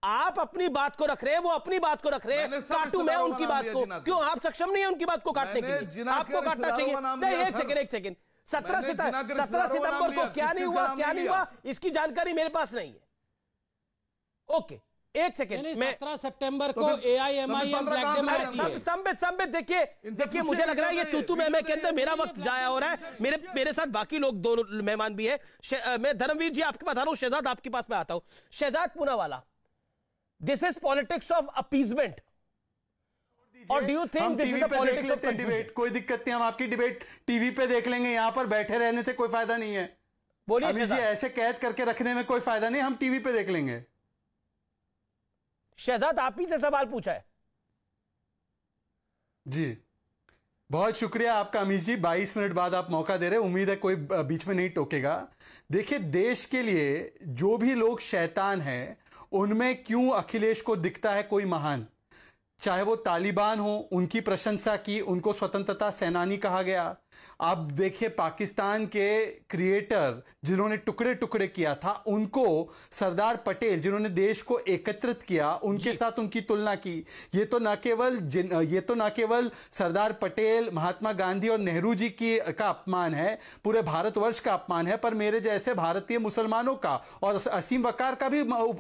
आप अपनी बात को रख रहे हैं, वो अपनी बात को रख रहे हैं, काटू मैं उनकी बात को? क्यों आप सक्षम नहीं है उनकी बात को काटने के लिए? आपको काटना चाहिए। नहीं, एक सेकेंड 17 सितंबर को क्या नहीं हुआ, इसकी जानकारी मेरे पास नहीं है। ओके, एक सेकेंड, मैं 17 सितंबर को AIMIM ब्लैक डे मनाती है। संबित देखिए मुझे लग रहा है ये तू मैं के अंदर मेरा वक्त जाया हो रहा है। मेरे साथ बाकी लोग दो मेहमान भी है। मैं धर्मवीर जी आपके पास आ रहा हूं, शहजाद आपके पास में आता हूं। Shehzad Poonawalla, this is politics of appeasement और do you think this is the politics of debate? कोई दिक्कत नहीं, हम आपकी डिबेट टीवी पे देख लेंगे, यहां पर बैठे रहने से कोई फायदा नहीं है। बोलिए अभी जी, ऐसे कैद करके रखने में कोई फायदा नहीं, हम टीवी पे देख लेंगे। शहजाद आप ही से सवाल पूछा है जी। बहुत शुक्रिया आपका अमीश जी, 22 मिनट बाद आप मौका दे रहे, उम्मीद है कोई बीच में नहीं टोकेगा। देखिए, देश के लिए जो भी लोग शैतान हैं उनमें क्यों अखिलेश को दिखता है कोई महान? चाहे वो तालिबान हो, उनकी प्रशंसा की, उनको स्वतंत्रता सेनानी कहा गया। आप देखिए, पाकिस्तान के क्रिएटर जिन्होंने टुकड़े टुकड़े किया था, उनको सरदार पटेल जिन्होंने देश को एकत्रित किया, उनके साथ उनकी तुलना की। ये तो ना केवल सरदार पटेल, महात्मा गांधी और नेहरू जी का अपमान है, पूरे भारतवर्ष का अपमान है, पर मेरे जैसे भारतीय मुसलमानों का और असीम वकार का भी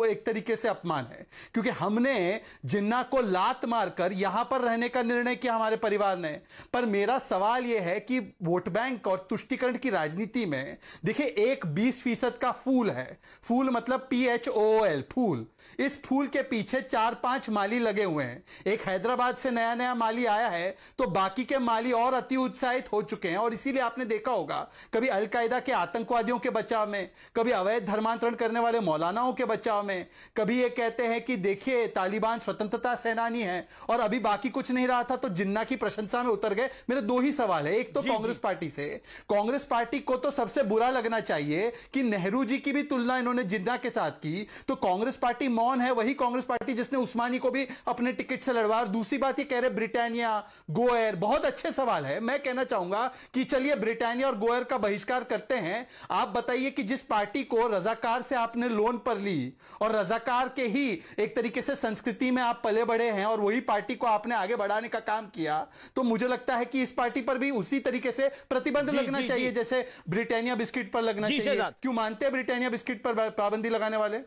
एक तरीके से अपमान है, क्योंकि हमने जिन्ना को लात मारकर यहां पर रहने का निर्णय किया हमारे परिवार ने। पर मेरा सवाल यह है कि वोट बैंक और तुष्टीकरण की राजनीति में देखिए, एक 20% का फूल है, फूल मतलब PHOOL, फूल। इस फूल के पीछे 4-5 माली लगे हुए हैं। एक हैदराबाद से नया माली आया है, तो बाकी के माली और अति उत्साहित हो चुके हैं। और इसीलिए आपने देखा होगा, कभी अलकायदा के आतंकवादियों के बचाव में, कभी अवैध धर्मांतरण करने वाले मौलानाओं के बचाव में, कभी ये कहते हैं कि देखिए तालिबान स्वतंत्रता सेनानी है, और अभी बाकी कुछ नहीं रहा था तो जिन्ना की प्रशंसा में उतर गए। मेरे दो ही सवाल है, एक तो कांग्रेस पार्टी से, कांग्रेस पार्टी को तो सबसे बुरा लगना चाहिए कि नेहरू जी की भी तुलना इन्होंने जिन्ना के साथ की, तो कांग्रेस पार्टी मौन है। वही कांग्रेस पार्टी जिसने उस्मानी को भी अपने टिकट से लड़वा। और दूसरी बात ये कह रहे ब्रिटानिया, गो एयर, बहुत अच्छे सवाल है। मैं कहना चाहूंगा कि चलिए ब्रिटानिया और गो एयर का बहिष्कार करते हैं। आप बताइए कि जिस पार्टी को रजाकार से आपने लोन पर ली और रजाकार के ही एक तरीके से संस्कृति में आप पले बड़े हैं, और वही पार्टी को आपने आगे बढ़ाने का काम किया, तो मुझे लगता है कि इस पार्टी पर भी उसी तरीके से प्रतिबंध लगना चाहिए जैसे ब्रिटानिया बिस्किट पर लगना चाहिए। क्यों मानते हैं ब्रिटानिया बिस्किट पर पाबंदी लगाने वाले?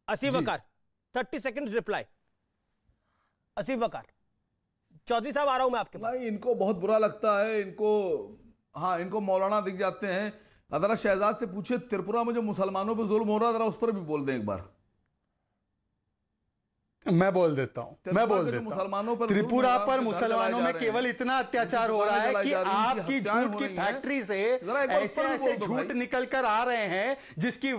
असीम वकार, 30 सेकंड रिप्लाई। असीम वकार, चौधरी साहब आ रहा हूं मैं आपके पास। इनको बहुत बुरा लगता है, इनको मौलाना दिख जाते हैं। अगर शहजाद से पूछिए, त्रिपुरा में जो मुसलमानों पर जुल्म हो रहा था उस पर भी बोल दें एक बार। मैं बोल देता हूं। त्रिपुरा पर मुसलमानों में केवल इतना अत्याचार हो रहा है कि आपकी झूठ की फैक्ट्री से ऐसे झूठ निकल कर आ रहे हैं, जिसकी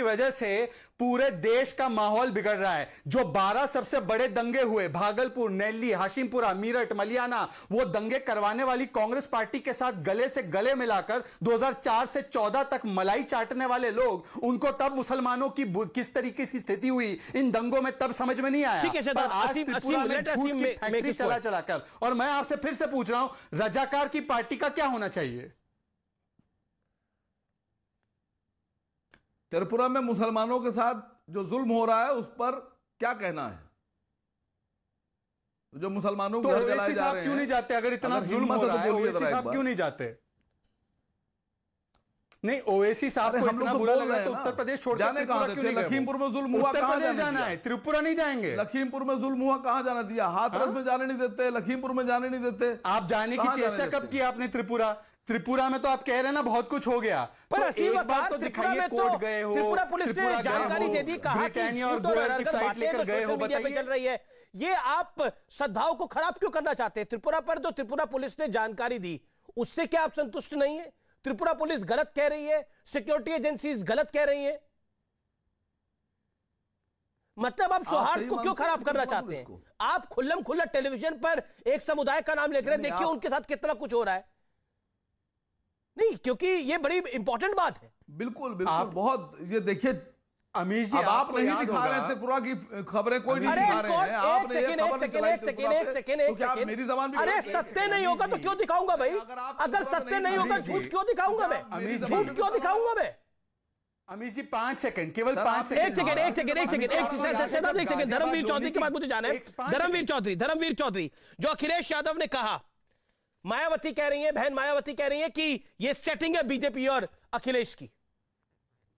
वजह से पूरे देश का माहौल बिगड़ रहा है। जो 12 सबसे बड़े दंगे हुए, भागलपुर, नैली, हाशिमपुरा, मीरठ, मलियाना, वो दंगे करवाने वाली कांग्रेस पार्टी के साथ गले से गले मिलाकर 2004 से 14 तक मलाई चाटने वाले लोग, उनको तब मुसलमानों की किस तरीके की स्थिति हुई इन दंगों में तब समझ में नहीं आया। ठीक है, आज त्रिपुरा में झूठ की फैक्ट्री चलाकर। और मैं आपसे फिर से पूछ रहा हूं, रजाकार की पार्टी का क्या होना चाहिए? त्रिपुरा में मुसलमानों के साथ जो जुल्म हो रहा है उस पर क्या कहना है? जो मुसलमानों को घर जलाए जा रहे हैं, क्यों नहीं जाते? अगर इतना जुल्म हो रहा है, ओवैसी साहब क्यों नहीं जाते? नहीं, ओवैसी साहब को इतना बुरा लग रहा है तो उत्तर प्रदेश छोड़ जाने कहां देते? लखीमपुर में जुल्म हुआ, उत्तर प्रदेश जाना है, त्रिपुरा नहीं जाएंगे। लखीमपुर में जुल्म हुआ, कहां जाना दिया? हाथरस में जाने नहीं देते, लखीमपुर में जाने नहीं देते। आप जाने की चेष्टा कब की आपने? त्रिपुरा में तो आप कह रहे हैं ना बहुत कुछ हो गया, पर तो एक बार तो दिखाइए, कोर्ट गए हो, त्रिपुरा पुलिस ने जानकारी दे दी, कहा कि झूठ और अनर्गल बातें सोशल मीडिया पे चल रही है। ये आप सद्भाव को खराब क्यों करना चाहते हैं? त्रिपुरा पर तो त्रिपुरा पुलिस ने जानकारी दी, उससे क्या आप संतुष्ट नहीं है? त्रिपुरा पुलिस गलत कह रही है, सिक्योरिटी एजेंसीज गलत कह रही है, मतलब आप सौहार्द को क्यों खराब करना चाहते हैं? आप खुल्लम खुल्ला टेलीविजन पर एक समुदाय का नाम लेकर देखिए उनके साथ कितना कुछ हो रहा है। नहीं, क्योंकि ये बड़ी इंपॉर्टेंट बात है। बिल्कुल बहुत। ये देखिए अमीश जी, आप नहीं दिखा रहे त्रिपुरा की खबरें, कोई नहीं दिखा रहे हैं। आपने एक सेकंड, मेरी जबान भी। अरे सत्य नहीं होगा तो क्यों दिखाऊंगा भाई? अगर सत्य नहीं होगा झूठ क्यों दिखाऊंगा मैं? झूठ क्यों दिखाऊंगा मैं? अमीश जी 5 सेकंड, केवल 5 सेकंड। एक सेकंड। धर्मवीर चौधरी के बाद मुझे जाना है। धर्मवीर चौधरी, जो अखिलेश यादव ने कहा, मायावती कह रही है, बहन मायावती कह रही है कि ये सेटिंग है बीजेपी और अखिलेश की,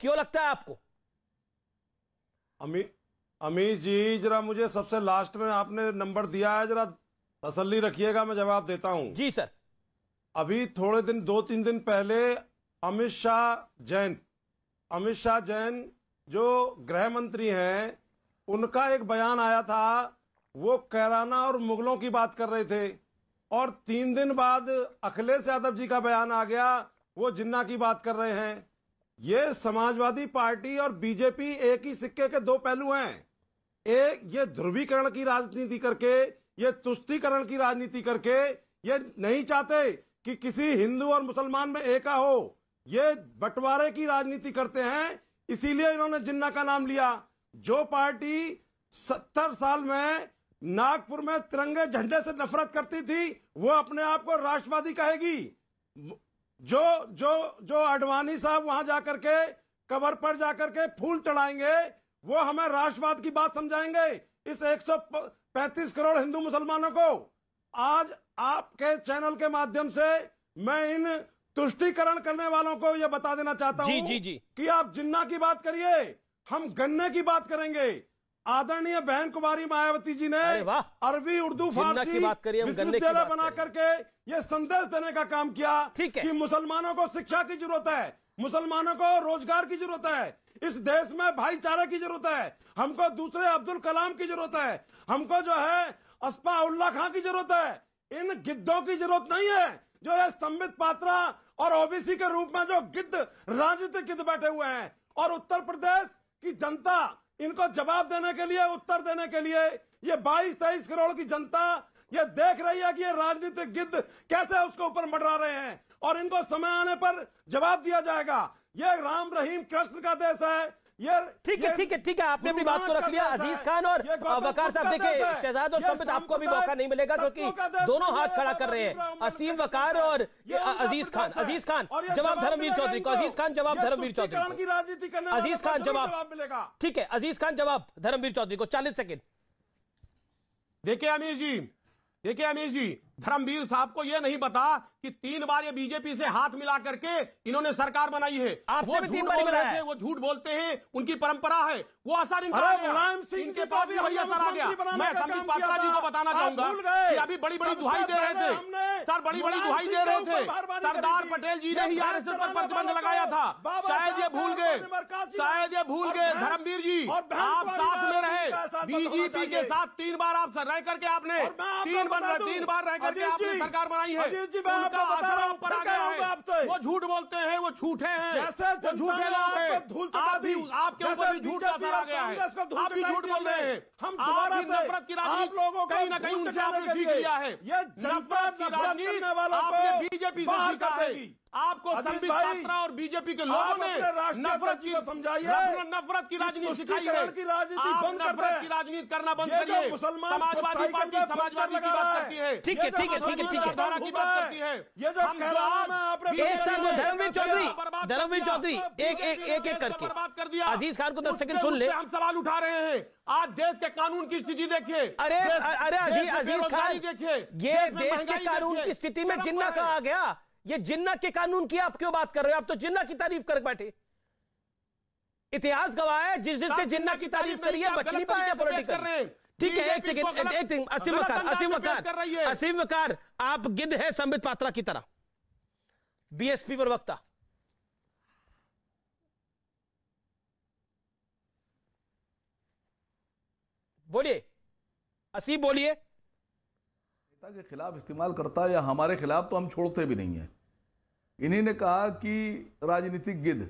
क्यों लगता है आपको? अमीश जी जरा मुझे सबसे लास्ट में आपने नंबर दिया है, जरा तसल्ली रखिएगा, मैं जवाब देता हूं। जी सर। अभी थोड़े दिन 2-3 दिन पहले अमित शाह जैन जो गृह मंत्री हैं, उनका एक बयान आया था। वो कैराना और मुगलों की बात कर रहे थे, और 3 दिन बाद अखिलेश यादव जी का बयान आ गया, वो जिन्ना की बात कर रहे हैं। ये समाजवादी पार्टी और बीजेपी एक ही सिक्के के दो पहलू हैं। एक ये ध्रुवीकरण की राजनीति करके, ये तुष्टीकरण की राजनीति करके, ये नहीं चाहते कि किसी हिंदू और मुसलमान में एका हो, ये बंटवारे की राजनीति करते हैं। इसीलिए इन्होंने जिन्ना का नाम लिया। जो पार्टी 70 साल में नागपुर में तिरंगे झंडे से नफरत करती थी, वो अपने आप को राष्ट्रवादी कहेगी। जो अडवाणी साहब वहां जाकर के कबर पर जाकर के फूल चढ़ाएंगे, वो हमें राष्ट्रवाद की बात समझाएंगे। इस 135 करोड़ हिंदू मुसलमानों को आज आपके चैनल के माध्यम से मैं इन तुष्टीकरण करने वालों को यह बता देना चाहता हूं कि आप जिन्ना की बात करिए, हम गन्ने की बात करेंगे। आदरणीय बहन कुमारी मायावती जी ने अरबी, उर्दू, फारसी विश्वविद्यालय बना करके ये संदेश देने का काम किया कि मुसलमानों को शिक्षा की जरूरत है, मुसलमानों को रोजगार की जरूरत है, इस देश में भाईचारे की जरूरत है, हमको दूसरे अब्दुल कलाम की जरूरत है, हमको जो है अस्फा उल्लाह खां की जरूरत है। इन गिद्धों की जरूरत नहीं है जो है संबित पात्रा और ओबीसी के रूप में जो गिद्ध, राजनीतिक गिद्ध बैठे हुए हैं। और उत्तर प्रदेश की जनता इनको जवाब देने के लिए, उत्तर देने के लिए, ये 22-23 करोड़ की जनता ये देख रही है कि ये राजनीतिक गिद्ध कैसे उसके ऊपर मंडरा रहे हैं, और इनको समय आने पर जवाब दिया जाएगा। ये राम रहीम कृष्ण का देश है। ये ठीक है, आपने अपनी बात को रख लिया। अजीज खान और वकार साहब, देखिए शहजाद और संबित, आपको भी मौका नहीं मिलेगा क्योंकि दोनों हाथ खड़ा कर रहे हैं, असीम वकार और अजीज खान। अजीज खान जवाब धर्मवीर चौधरी को, अजीज खान जवाब धर्मवीर चौधरी को, अजीज खान जवाब मिलेगा। ठीक है, अजीज खान जवाब धर्मवीर चौधरी को, 40 सेकेंड। देखिए अमीश जी, धर्मवीर साहब को यह नहीं पता कि 3 बार ये बीजेपी से हाथ मिला करके इन्होंने सरकार बनाई है। आपसे भी 3 बार मिला है। वो झूठ बोलते हैं, उनकी परंपरा है, वो असर इनके पास भी वही असर आ गया। मैं संबित पात्रा जी को बताना चाहूंगा कि अभी बड़ी दुहाई दे रहे थे सर, बड़ी दुहाई दे रहे थे। सरदार पटेल जी ने ही आरएसएस पर प्रतिबंध लगाया था, शायद ये भूल गए धर्मवीर जी। आप साथ में रहे बीजेपी के साथ, 3 बार आप रह करके आपने 3 बार रह करके आपने सरकार बनाई है। उनका असर आप पर आ गया है। वो झूठ बोलते हैं, वो झूठे हैं, वो झूठे लोग हैं। आपके ऊपर भी झूठ का असर आ गया है, आप भी झूठ बोल रहे हैं। आप नफरत की राजनीति कहीं ना कहीं उनसे आपने सीख लिया है। नफरत की राजनीति आपने बीजेपी से सीखा है। आपको संबित पात्रा और बीजेपी के लोगों ने नफरत की राजनीति सिखाई है। आप नफरत की राजनीति करना बंद करिए। समाजवादी पार्टी समाजवादी की बात करती है, ठीक है की बात करती है। ये जो एक साथ धर्मवीर चौधरी एक करके बर्बाद कर दिया। अजीज खान को 10 सेकंड सुन ले। हम सवाल उठा रहे हैं, आज देश के कानून की स्थिति देखिए। अरे अजीज खान, ये देश के कानून की स्थिति में जिन्ना कहाँ आ गया? ये जिन्ना के कानून की आप क्यों बात कर रहे हो? आप तो जिन्ना की तारीफ कर बैठे। इतिहास गवाह है, जिसने जिन्ना की तारीफ करी है बच नहीं पाया पॉलिटिकल। ठीक है, एक सेकंड असीम वकार, आप गिद्ध है संबित पात्रा की तरह, बीएसपी प्रवक्ता। बोलिए असीम, बोलिए। नेता के खिलाफ इस्तेमाल करता है या हमारे खिलाफ, तो हम छोड़ते भी नहीं है। इन्हीं ने कहा कि राजनीतिक गिद्ध,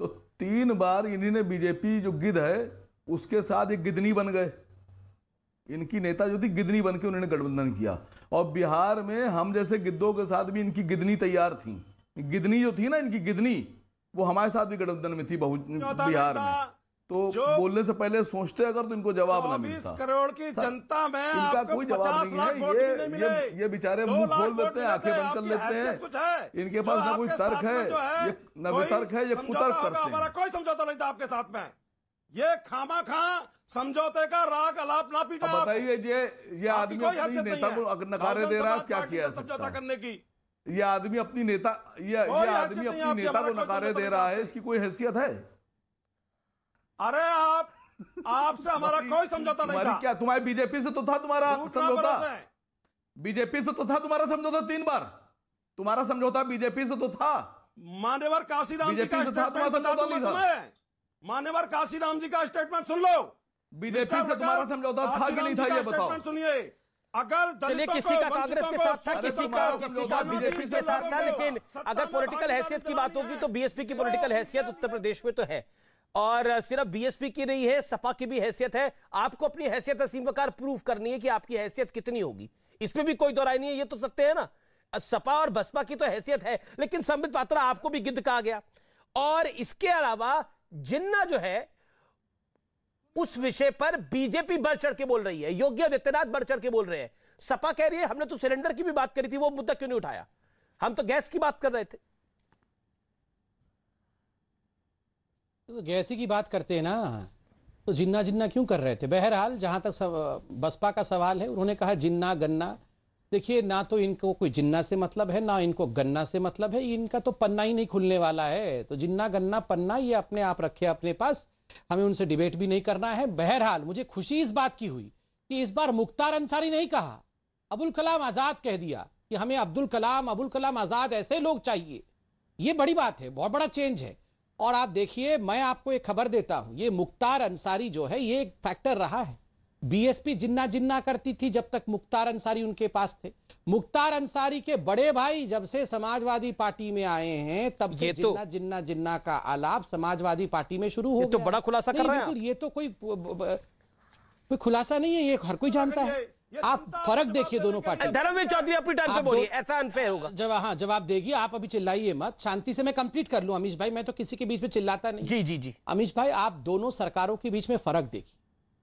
तो 3 बार इन्हीं ने बीजेपी जो गिद्ध है उसके साथ एक गिद्धनी बन गए। इनकी नेता जो थी गिद्धनी बन के उन्होंने गठबंधन किया, और बिहार में हम जैसे गिद्धों के साथ भी इनकी गिद्धनी तैयार थी। गिद्धनी जो थी ना इनकी गिद्धनी, वो हमारे साथ भी गठबंधन में थी बिहार में। तो बोलने से पहले सोचते अगर तो इनको जवाब ना मिलता। 24 करोड़ की जनता में इनका कोई जवाब नहीं है। ये बेचारे मुंह खोल देते हैं, आंखें बंद कर लेते हैं। इनके पास ना कोई तर्क है, ये न वितर्क है, ये कुतर्क करते हैं। हमारा कोई समझौता नहीं था आपके साथ में। ये खामा समझौते का राग अलाप ना पीटा। बताइए, ये आदमी अपनी नेता को नकारे दे रहा है, क्या किया समझौता करने की? ये आदमी अपनी नेता को नकारे दे रहा है, इसकी कोई हैसियत है? अरे आप आपसे हमारा कोई समझौता नहीं था। क्या तुम्हारे बीजेपी से तो था तुम्हारा समझौता? बीजेपी से तो था तुम्हारा समझौता 3 बार। तुम्हारा समझौता बीजेपी से तो था। मान्यवर काशीराम जी का स्टेटमेंट बता दूं तुम्हें। मान्यवर काशीराम जी का स्टेटमेंट सुन लो। बीजेपी से तुम्हारा समझौता था कि नहीं था, ये बताओ। सुनिए, अगर चलिए किसी का कांग्रेस के साथ था, किसी का बीजेपी के साथ था, लेकिन अगर पॉलिटिकल हैसियत की बात होगी तो बीएसपी की पॉलिटिकल हैसियत उत्तर प्रदेश में तो है, और सिर्फ बीएसपी की नहीं है, सपा की भी हैसियत है। आपको अपनी हैसियत असीम वकार प्रूव करनी है कि आपकी हैसियत कितनी होगी, इसमें भी कोई दोहराई नहीं है, ये तो सत्य है ना। सपा और बसपा की तो हैसियत है, लेकिन संबित पात्रा आपको भी गिद्ध कहा गया। और इसके अलावा जिन्ना जो है उस विषय पर बीजेपी बढ़ चढ़ के बोल रही है, योगी आदित्यनाथ बढ़ चढ़ के बोल रहे हैं। सपा कह रही है हमने तो सिलेंडर की भी बात करी थी, वो मुद्दा क्यों नहीं उठाया, हम तो गैस की बात कर रहे थे। तो गैस की बात करते हैं ना, तो जिन्ना जिन्ना क्यों कर रहे थे। बहरहाल जहां तक बसपा का सवाल है, उन्होंने कहा जिन्ना गन्ना। देखिए, ना तो इनको कोई जिन्ना से मतलब है, ना इनको गन्ना से मतलब है, इनका तो पन्ना ही नहीं खुलने वाला है। तो जिन्ना गन्ना पन्ना ये अपने आप रखे अपने पास, हमें उनसे डिबेट भी नहीं करना है। बहरहाल मुझे खुशी इस बात की हुई कि इस बार मुख्तार अंसारी नहीं कहा, अबुल कलाम आजाद कह दिया कि हमें अब्दुल कलाम आजाद ऐसे लोग चाहिए। ये बड़ी बात है, बहुत बड़ा चेंज है। और आप देखिए, मैं आपको एक खबर देता हूं, ये मुख्तार अंसारी जो है ये एक फैक्टर रहा है। बीएसपी जिन्ना जिन्ना करती थी जब तक मुख्तार अंसारी उनके पास थे। मुख्तार अंसारी के बड़े भाई जब से समाजवादी पार्टी में आए हैं तब से जिन्ना जिन्ना जिन्ना का आलाप समाजवादी पार्टी में शुरू हो गया। तो बड़ा खुलासा कर रहे हैं। ये तो कोई खुलासा नहीं है, ये हर कोई जानता है। आप फर्क देखिए दोनों पार्टी। धर्मवीर चौधरी अपनी टर्न पे बोलिए, ऐसा अनफेयर होगा। जवाब देगी आप, अभी चिल्लाइए मत, शांति से मैं कंप्लीट कर लूं। अमीश भाई, मैं तो किसी के बीच में चिल्लाता नहीं। जी जी जी। अमीश भाई, आप दोनों सरकारों के बीच में फर्क देखिए।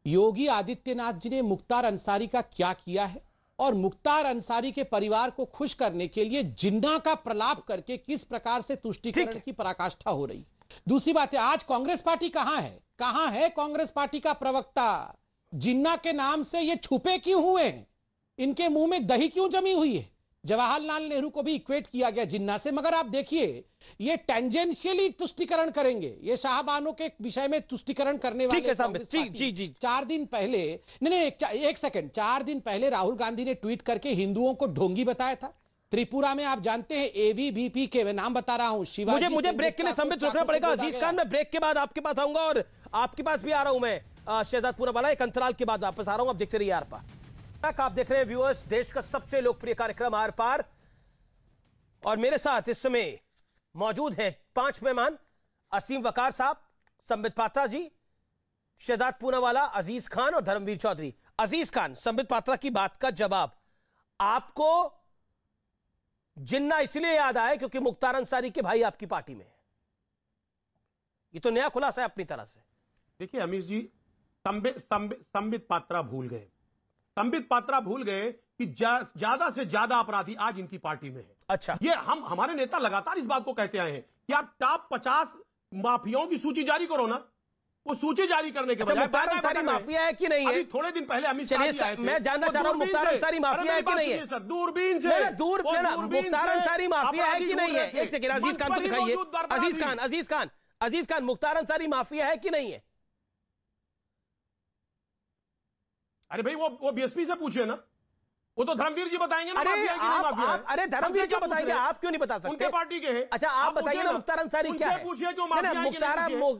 योगी आदित्यनाथ जी ने मुख्तार अंसारी का क्या किया है, और मुख्तार अंसारी के परिवार को खुश करने के लिए जिन्ना का प्रलाप करके किस प्रकार से तुष्टीकरण की पराकाष्ठा हो रही। दूसरी बात है, आज कांग्रेस पार्टी कहां है, कहां है कांग्रेस पार्टी का प्रवक्ता। जिन्ना के नाम से ये छुपे क्यों हुए हैं, इनके मुंह में दही क्यों जमी हुई है। जवाहरलाल नेहरू को भी इक्वेट किया गया जिन्ना से, मगर आप देखिए ये टेंजेंशियली तुष्टीकरण करेंगे। ये शाहबानों के विषय में तुष्टीकरण करने वाले जी 4 दिन पहले, नहीं एक सेकंड, 4 दिन पहले राहुल गांधी ने ट्वीट करके हिंदुओं को ढोंगी बताया था। त्रिपुरा में आप जानते हैं एवीवीपी के, मैं नाम बता रहा हूं, शिवाजी। मुझे ब्रेक के लिए संबित रुकना पड़ेगा अजीज खान, मैं ब्रेक के बाद आपके पास आऊंगा और आपके पास भी आ रहा हूं मैं शहजाद पूनावाला। एक अंतराल के बाद वापस आ रहा हूं, आप देखते रहिए आर पार। आप देख रहे हैं व्यूअर्स, देश का सबसे लोकप्रिय कार्यक्रम आर पार, और मेरे साथ इस समय मौजूद हैं 5 मेहमान, असीम वकार साहब, संबित पात्रा जी, शहजाद पूनावाला, अजीज खान और धर्मवीर चौधरी। अजीज खान, संबित पात्रा की बात का जवाब, आपको जिन्ना इसलिए याद आया क्योंकि मुख्तार अंसारी के भाई आपकी पार्टी में है, ये तो नया खुलासा है अपनी तरह से। देखिए अमीश जी, संबित पात्रा भूल गए, संबित पात्रा भूल गए कि ज्यादा से ज्यादा अपराधी आज इनकी पार्टी में है। अच्छा, ये हमारे नेता लगातार इस बात को कहते आए हैं कि आप टॉप 50 माफियाओं की सूची जारी करो ना। वो सूची जारी करने के बजाय मुख्तार अंसारी माफिया है कि नहीं है? अभी थोड़े दिन पहले अमित शाह जी आए थे, मैं जानना चाह रहा हूं मुख्तार अंसारी माफिया है कि नहीं है? दूरबीन से मुख्तार अंसारी माफिया है कि नहीं है? एक सेकंड, अजीज खान को दिखाइए। अजीज खान, मुख्तार अंसारी माफिया है कि नहीं है? अरे भाई वो बीएसपी से पूछिए ना, वो तो धर्मवीर जी बताएंगे ना। अरे धर्मवीर क्यों बताएंगे, आप क्यों नहीं बता सकते? उनके पार्टी के हैं। अच्छा, आप बताइए ना मुख्तार अंसारी क्या है?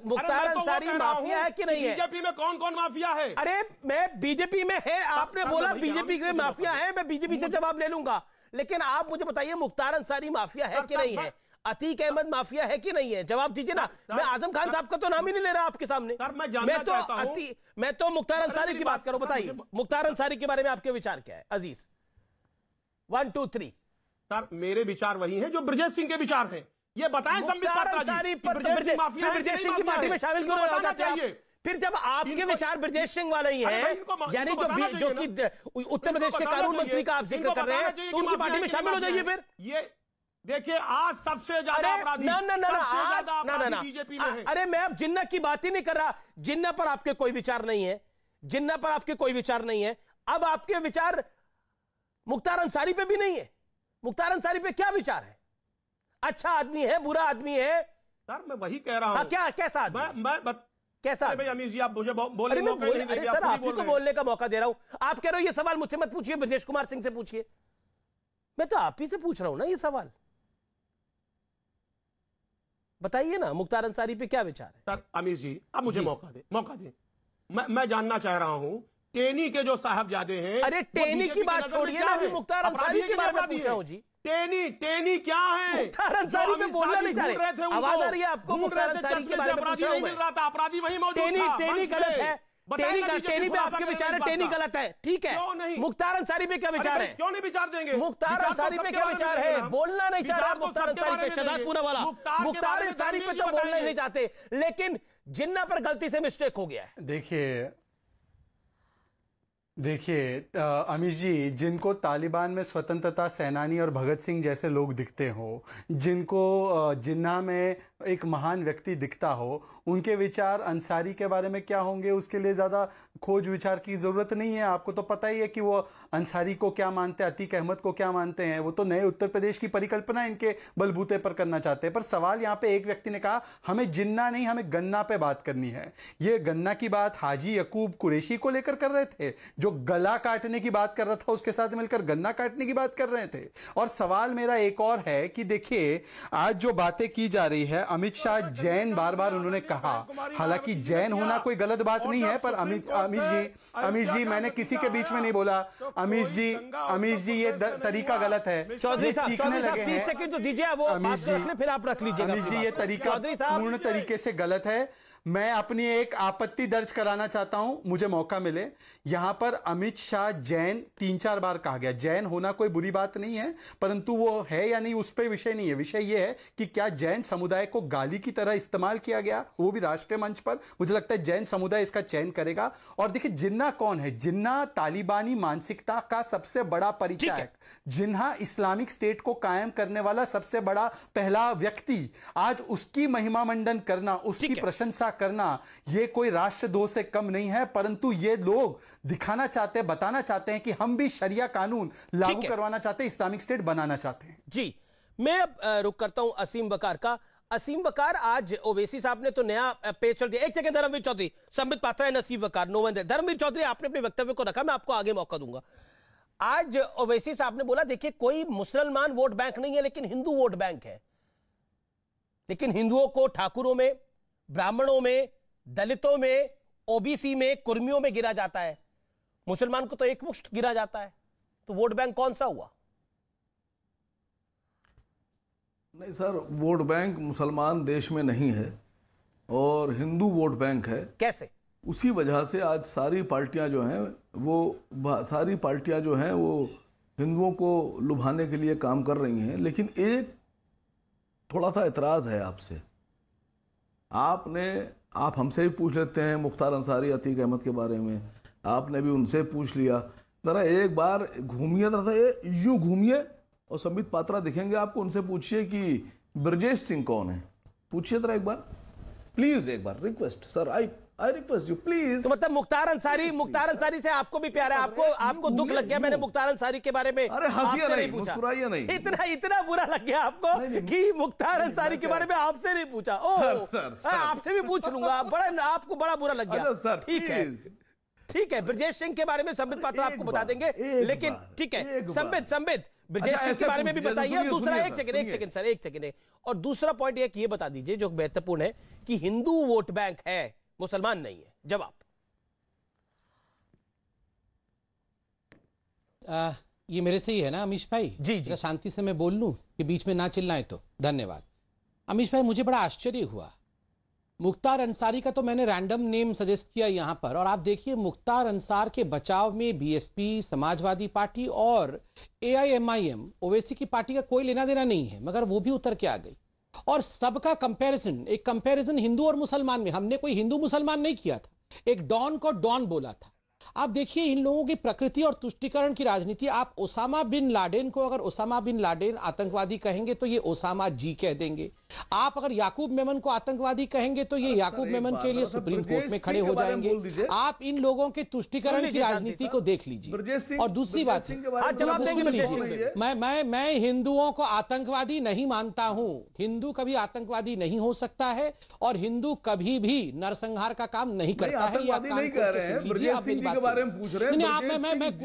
मुख्तार अंसारी माफिया है कि नहीं है? बीजेपी में कौन कौन माफिया है? अरे मैं बीजेपी में है, आपने बोला बीजेपी में माफिया है, मैं बीजेपी से जवाब ले लूंगा, लेकिन आप मुझे बताइए मुख्तार अंसारी माफिया है कि नहीं है? अतीक अहमद माफिया है कि नहीं है? जवाब दीजिए ना। मैं आजम खान साहब का तो नाम ही नहीं ले रहा आपके सामने। मैं तो मुख्तार अंसारी की बात करूं। बताइए मुख्तार अंसारी के बारे में आपके विचार क्या है अजीज? 1 2 3। सर मेरे विचार वही हैं जो ब्रजेश सिंह के विचार हैं। ये बताएं संबित पात्रा जी, ब्रजेश सिंह की पार्टी में शामिल क्यों हो जाते हैं? फिर जब आपके विचार ब्रजेश सिंह वाले ही हैं, यानी जो कि उत्तर प्रदेश के कानून मंत्री का आप जिक्र कर रहे हैं, तो उनकी पार्टी में शामिल हो जाइए। फिर ये देखिए, आज सबसे ज्यादा अपराधी बीजेपी में है। अरे मैं अब जिन्ना की बात ही नहीं कर रहा, जिन्ना पर आपके कोई विचार नहीं है, जिन्ना पर आपके कोई विचार नहीं है। अब आपके विचार मुख्तार अंसारी पे भी नहीं है। मुख्तार अंसारी पे क्या विचार है? अच्छा आदमी है, बुरा आदमी है? सर मैं वही कह रहा हूं। क्या कैसा आदमी? कैसा? भाई अमीश जी आप मुझे बोलने अरे सर आप ही को बोलने का मौका दे रहा हूं। आप कह रहे हो ये सवाल मुझसे मत पूछिए, ब्रजेश कुमार सिंह से पूछिए। मैं तो आप ही से पूछ रहा हूं ना ये सवाल। बताइए ना मुख्तार अंसारी पे क्या विचार है? सर अमीश जी आप मुझे मौका दे। मैं जानना चाह रहा हूं टेनी के जो साहबजादे हैं। अरे टेनी की बात छोड़िए ना, अभी मुख्तार अंसारी के बारे में पूछ रहा हूं जी। टेनी क्या है? मुख्तार अंसारी पे बोलना नहीं चाह रहे। आवाज आ रही है आपको? मुख्तार अंसारी के बारे में पूछ रहा हूं मैं। अपराधी वही मौजूद था। टेनी गलत है। टेनी पे आपके विचार है, टेनी गलत है, ठीक है। मुख्तार अंसारी पे क्या विचार है? क्यों नहीं विचार देंगे? मुख्तार अंसारी पे क्या विचार है? बोलना नहीं चाह रहा मुख्तार अंसारी पे, शहजाद पूना वाला। मुख्तार अंसारी पे तो बोलना ही नहीं चाहते, लेकिन जिन्ना पर गलती से मिस्टेक हो गया है। देखिए अमीश जी, जिनको तालिबान में स्वतंत्रता सेनानी और भगत सिंह जैसे लोग दिखते हो, जिनको जिन्ना में एक महान व्यक्ति दिखता हो, उनके विचार अंसारी के बारे में क्या होंगे उसके लिए ज़्यादा खोज विचार की ज़रूरत नहीं है। आपको तो पता ही है कि वो अंसारी को क्या मानते हैं, अतीक अहमद को क्या मानते हैं। वो तो नए उत्तर प्रदेश की परिकल्पना इनके बलबूते पर करना चाहते हैं। पर सवाल यहाँ पे एक व्यक्ति ने कहा हमें जिन्ना नहीं, हमें गन्ना पे बात करनी है। ये गन्ना की बात हाजी यकूब कुरैशी को लेकर कर रहे थे, जो गला काटने की बात कर रहा था उसके साथ मिलकर गन्ना काटने की बात कर रहे थे। और सवाल मेरा एक और है कि देखिए आज जो बातें की जा रही है, अमित शाह जैन बार बार उन्होंने कहा, हालांकि जैन होना कोई गलत बात नहीं है, पर अमीश जी मैंने किसी के बीच में नहीं बोला। अमीश जी ये तरीका गलत है। चौधरी साहब 30 सेकंड तो दीजिए, वो बात रख ले, फिर आप रख लीजिएगा। अमीश जी ये तरीका पूर्ण तरीके से गलत है। मैं अपनी एक आपत्ति दर्ज कराना चाहता हूं, मुझे मौका मिले। यहां पर अमित शाह जैन 3-4 बार कहा गया। जैन होना कोई बुरी बात नहीं है, परंतु वो है या नहीं उस पर विषय नहीं है। विषय ये है कि क्या जैन समुदाय को गाली की तरह इस्तेमाल किया गया, वो भी राष्ट्रीय मंच पर। मुझे लगता है जैन समुदाय इसका चयन करेगा। और देखिए जिन्ना कौन है? जिन्ना तालिबानी मानसिकता का सबसे बड़ा परिचायक, जिन्ना इस्लामिक स्टेट को कायम करने वाला सबसे बड़ा पहला व्यक्ति। आज उसकी महिमा मंडन करना, उसकी प्रशंसा करना, यह कोई राष्ट्रद्रोह से कम नहीं है। परंतु ये लोग दिखाना चाहते हैं, बताना चाहते हैं कि हम भी शरिया कानून लागू करवाना चाहते हैं, इस्लामिक स्टेट बनाना चाहते हैं। जी मैं अब रुक करता हूं असीम वकार का। असीम वकार, आज ओवैसी साहब ने तो नया पेज चल दिया। एक second Dharmveer Chaudhary, Sambit Patra and Aseem Waqar, no one. Dharmveer Chaudhary आपने अपने वक्तव्य को रखा, मैं आपको आगे मौका दूंगा। आज ओवैसी साहब ने बोला देखिए कोई मुसलमान वोट बैंक नहीं है, लेकिन हिंदू वोट बैंक है। लेकिन हिंदुओं को ठाकुरों में, ब्राह्मणों में, दलितों में, ओबीसी में, कुर्मियों में गिरा जाता है, मुसलमान को तो एक मुश्त गिरा जाता है। तो वोट बैंक कौन सा हुआ? नहीं सर, वोट बैंक मुसलमान देश में नहीं है और हिंदू वोट बैंक है। कैसे? उसी वजह से आज सारी पार्टियां जो हैं वो हिंदुओं को लुभाने के लिए काम कर रही हैं। लेकिन एक थोड़ा सा एतराज है आपसे। आप हमसे भी पूछ लेते हैं मुख्तार अंसारी, अतीक अहमद के बारे में, आपने भी उनसे पूछ लिया। जरा एक बार घूमिए, जरा यूं घूमिए और संबित पात्रा दिखेंगे आपको, उनसे पूछिए कि ब्रजेश सिंह कौन है। पूछिए जरा एक बार, प्लीज, एक बार request sir, I request you please. तो मतलब मुख्तार अंसारी से आपको भी प्यार है, आपको दुख लग गया मैंने मुख्तार अंसारी के बारे में? अरे हंसिए नहीं, मुस्कुराइए नहीं। इतना बुरा लग गया आपको कि मुख्तार अंसारी के बारे में आपसे नहीं पूछा? आपसे भी पूछ लूंगा, आपको बड़ा बुरा लग गया। ठीक है, ब्रजेश सिंह के बारे में संबित पात्रा आपको बता देंगे, लेकिन ठीक है संबित ब्रजेश सिंह के बारे में भी बताइए। दूसरा एक सेकंड और दूसरा पॉइंट एक ये बता दीजिए जो महत्वपूर्ण है कि हिंदू वोट बैंक है, मुसलमान नहीं है। जवाब ये मेरे से ही है ना अमीश भाई? जी। शांति से मैं बोल लूं कि बीच में ना चिल्लाएं तो। धन्यवाद अमीश भाई। मुझे बड़ा आश्चर्य हुआ, मुख्तार अंसारी का तो मैंने रैंडम नेम सजेस्ट किया यहां पर, और आप देखिए मुख्तार अंसार के बचाव में बीएसपी, समाजवादी पार्टी और एआईएमआईएम, ओवैसी की पार्टी का कोई लेना देना नहीं है, मगर वो भी उतर के आ गई। और सबका कंपैरिजन, एक कंपैरिजन हिंदू और मुसलमान में, हमने कोई हिंदू मुसलमान नहीं किया था, एक डॉन को डॉन बोला था। आप देखिए इन लोगों की प्रकृति और तुष्टीकरण की राजनीति। आप ओसामा बिन लादेन को अगर ओसामा बिन लादेन आतंकवादी कहेंगे तो ये ओसामा जी कह देंगे। आप अगर याकूब मेमन को आतंकवादी कहेंगे तो ये याकूब मेमन के लिए सुप्रीम कोर्ट में खड़े हो जाएंगे। आप इन लोगों के तुष्टीकरण की राजनीति को देख लीजिए। और दूसरी बात, मैं हिंदुओं को आतंकवादी नहीं मानता हूं। हिंदू कभी आतंकवादी नहीं हो सकता है और हिंदू कभी भी नरसंहार का काम नहीं करता है। नहीं कह रहे हैं, ब्रजेश सिंह जी के बारे में पूछ रहे हैं।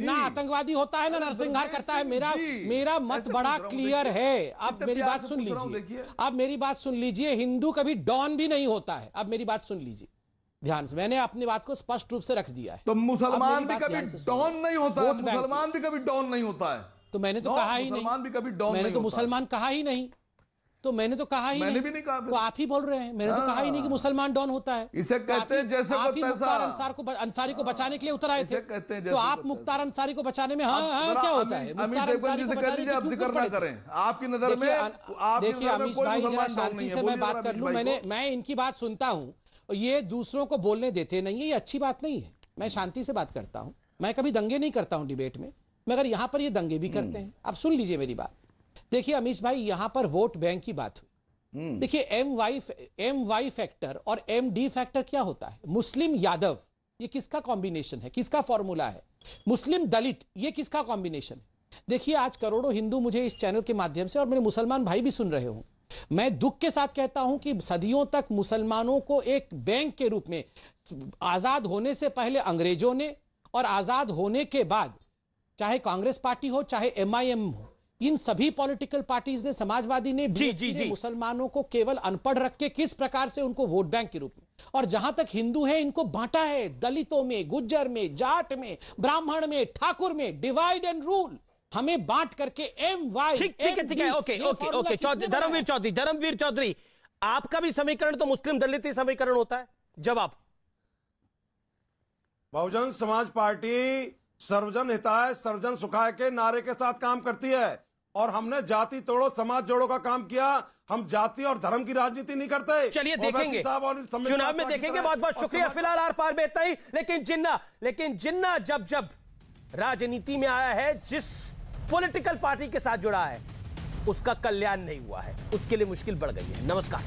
ना आतंकवादी होता है ना नरसंहार करता है। मेरा मत बड़ा क्लियर है। अब मेरी बात सुन लीजिए, अब मेरी बात सुन लीजिए। हिंदू कभी डॉन भी नहीं होता है। अब मेरी बात सुन लीजिए ध्यान से, मैंने अपनी बात को स्पष्ट रूप से रख दिया है। तो मुसलमान भी कभी डॉन नहीं होता है। मुसलमान भी कभी डॉन नहीं होता है। तो मैंने तो कहा ही नहीं, मुसलमान भी कभी डॉन मैंने तो मुसलमान कहा ही नहीं। तो मैंने तो कहा ही मैंने भी नहीं कहा। तो आप ही बोल रहे हैं। मैंने तो कहा ही नहीं कि मुसलमान डॉन होता है। इसे कहते हैं जैसे अंसारी को बचाने के लिए उतर आए थे। तो आप मुख्तार अंसारी को बचाने में क्या होता है? अमीर देवबंद जी से कह दीजिए आप जिक्र ना करें। आपकी नजर में, देखिए अमीश भाई शांति से मैं बात कर लूं। मैं इनकी बात सुनता हूं और ये दूसरों को बोलने देते नहीं है। ये अच्छी बात नहीं है। मैं शांति से बात करता हूं। मैं कभी दंगे नहीं करता हूं डिबेट में, मगर यहां पर ये दंगे भी करते हैं। आप सुन लीजिए मेरी बात। देखिए अमीश भाई, यहां पर वोट बैंक की बात हुई। देखिए एम वाई फैक्टर और एम डी फैक्टर क्या होता है? मुस्लिम यादव ये किसका कॉम्बिनेशन है, किसका फॉर्मूला है? मुस्लिम दलित ये किसका कॉम्बिनेशन है? देखिए आज करोड़ों हिंदू मुझे इस चैनल के माध्यम से और मेरे मुसलमान भाई भी सुन रहे हो, मैं दुख के साथ कहता हूं कि सदियों तक मुसलमानों को एक बैंक के रूप में, आजाद होने से पहले अंग्रेजों ने और आजाद होने के बाद चाहे कांग्रेस पार्टी हो चाहे MIM हो, इन सभी पॉलिटिकल पार्टीज ने, समाजवादी ने, मुसलमानों को केवल अनपढ़ रख के किस प्रकार से उनको वोट बैंक के रूप में, और जहां तक हिंदू है इनको बांटा है दलितों में, गुज्जर में, जाट में, ब्राह्मण में, ठाकुर में, डिवाइड एंड रूल। हमें बांट करके MY ठीक है ओके धर्मवीर चौधरी, आपका भी समीकरण तो मुस्लिम दलित ही समीकरण होता है। जवाब, बहुजन समाज पार्टी सर्वजन हिताय सर्वजन सुखाय के नारे के साथ काम करती है और हमने जाति तोड़ो समाज जोड़ो का काम किया। हम जाति और धर्म की राजनीति नहीं करते। चलिए देखेंगे, चुनाव में देखेंगे। बहुत बहुत शुक्रिया। फिलहाल आर पार में इतना ही। लेकिन जिन्ना जब राजनीति में आया है, जिस पॉलिटिकल पार्टी के साथ जुड़ा है, उसका कल्याण नहीं हुआ है, उसके लिए मुश्किल बढ़ गई है। नमस्कार।